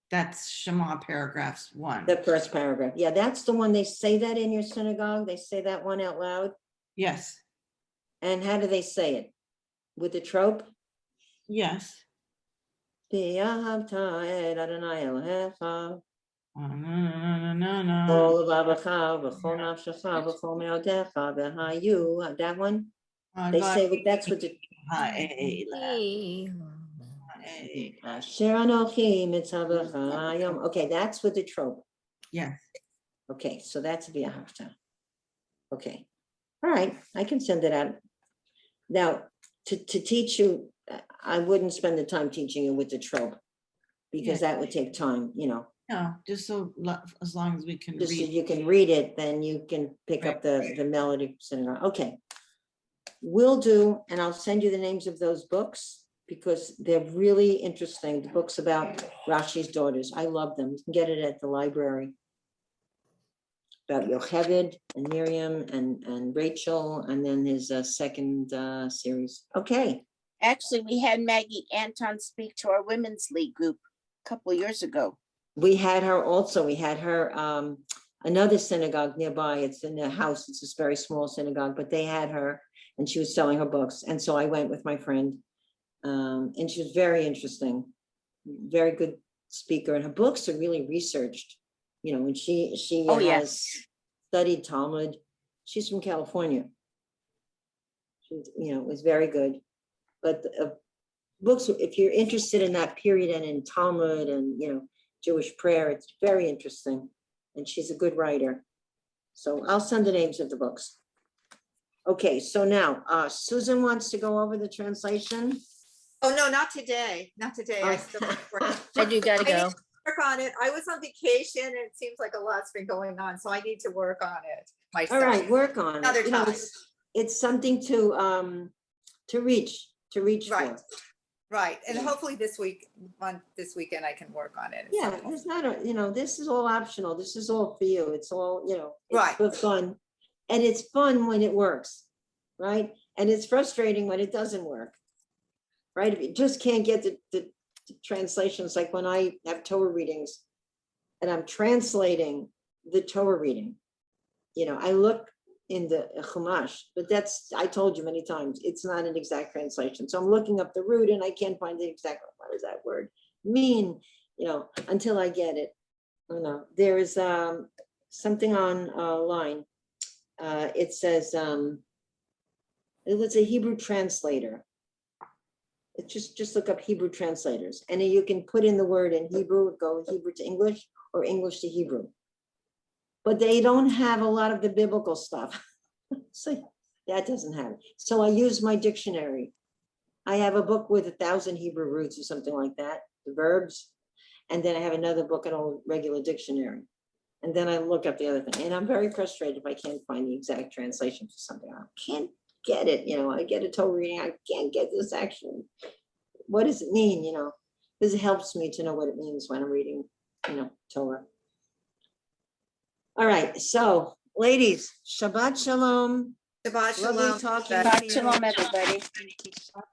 That's Shema paragraphs 1. the first paragraph. Yeah, that's the one they say that in your synagogue. They say that one out loud. Yes. And how do they say it? With the trope? Yes. V'ahavta et Adonai Elohecha No. B'chol levavecha v'chol nafshecha v'chol me'odecha v'hayu. That one? They say that's what the Asher Anochi mitzavecha hayom. Okay, that's with the trope. Yes. Okay, so that's v'ahavta. Okay, all right, I can send it out. Now, to teach you, I wouldn't spend the time teaching you with the trope because that would take time, No, just as long as we can Just so read. you can read it, then you can pick up the melody. Okay, will do, and I'll send you the names of those books because they're really interesting. The books about Rashi's daughters, I love them. You can get it at the library. About Yocheved and Miriam and Rachel, and then his second series. Okay. Actually, we had Maggie Anton speak to our women's league group a couple of years ago. We had her also. We had her another synagogue nearby. It's in a house. It's this very small synagogue, but they had her and she was selling her books. And so I went with my friend and she was very interesting, very good speaker. And her books are really researched, and she Oh, has yes. studied Talmud. She's from California. You know, it was very good. But books, if you're interested in that period and in Talmud and, you know, Jewish prayer, it's very interesting. And she's a good writer. So I'll send the names of the books. Okay, so now Susan wants to go over the translation. Oh, no, not today, not today. I still work I do gotta I need go. work on it. I was on vacation and it seems like a lot's been going on, so I need to work on it myself. All right, work on it. Another You know, time. it's something to reach for. Right. Right, and Yeah. hopefully this weekend I can work on it. at some Yeah, point. it's not a, you know, this is all optional. This is all for you. It's all, you know, it's Right. for fun. And it's fun when it works, right? And it's frustrating when it doesn't work. Right? If you just can't get the translations, like when I have Torah readings and I'm translating the Torah reading, you know, I look in the Chumash, but that's, I told you many times, it's not an exact translation. So I'm looking up the root and I can't find the exact, what does that word mean, you know, until I get it. You know, there is something online. It says, it was a Hebrew translator. It's just look up Hebrew translators, and then you can put in the word in Hebrew, go Hebrew to English or English to Hebrew. But they don't have a lot of the biblical stuff. So that doesn't have it. So I use my dictionary. I have a book with 1,000 Hebrew roots or something like that, the verbs. And then I have another book, an old regular dictionary. And then I look up the other thing. And I'm very frustrated if I can't find the exact translation for something. I can't get it, you know, I get a Torah reading, I can't get this action. What does it mean, you know? This helps me to know what it means when I'm reading, you know, Torah. All right, so ladies, Shabbat Shalom. Shabbat Lovely shalom. talking Shabbat to you. shalom, everybody.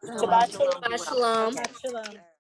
Shabbat shalom. Shabbat Shalom. Shalom.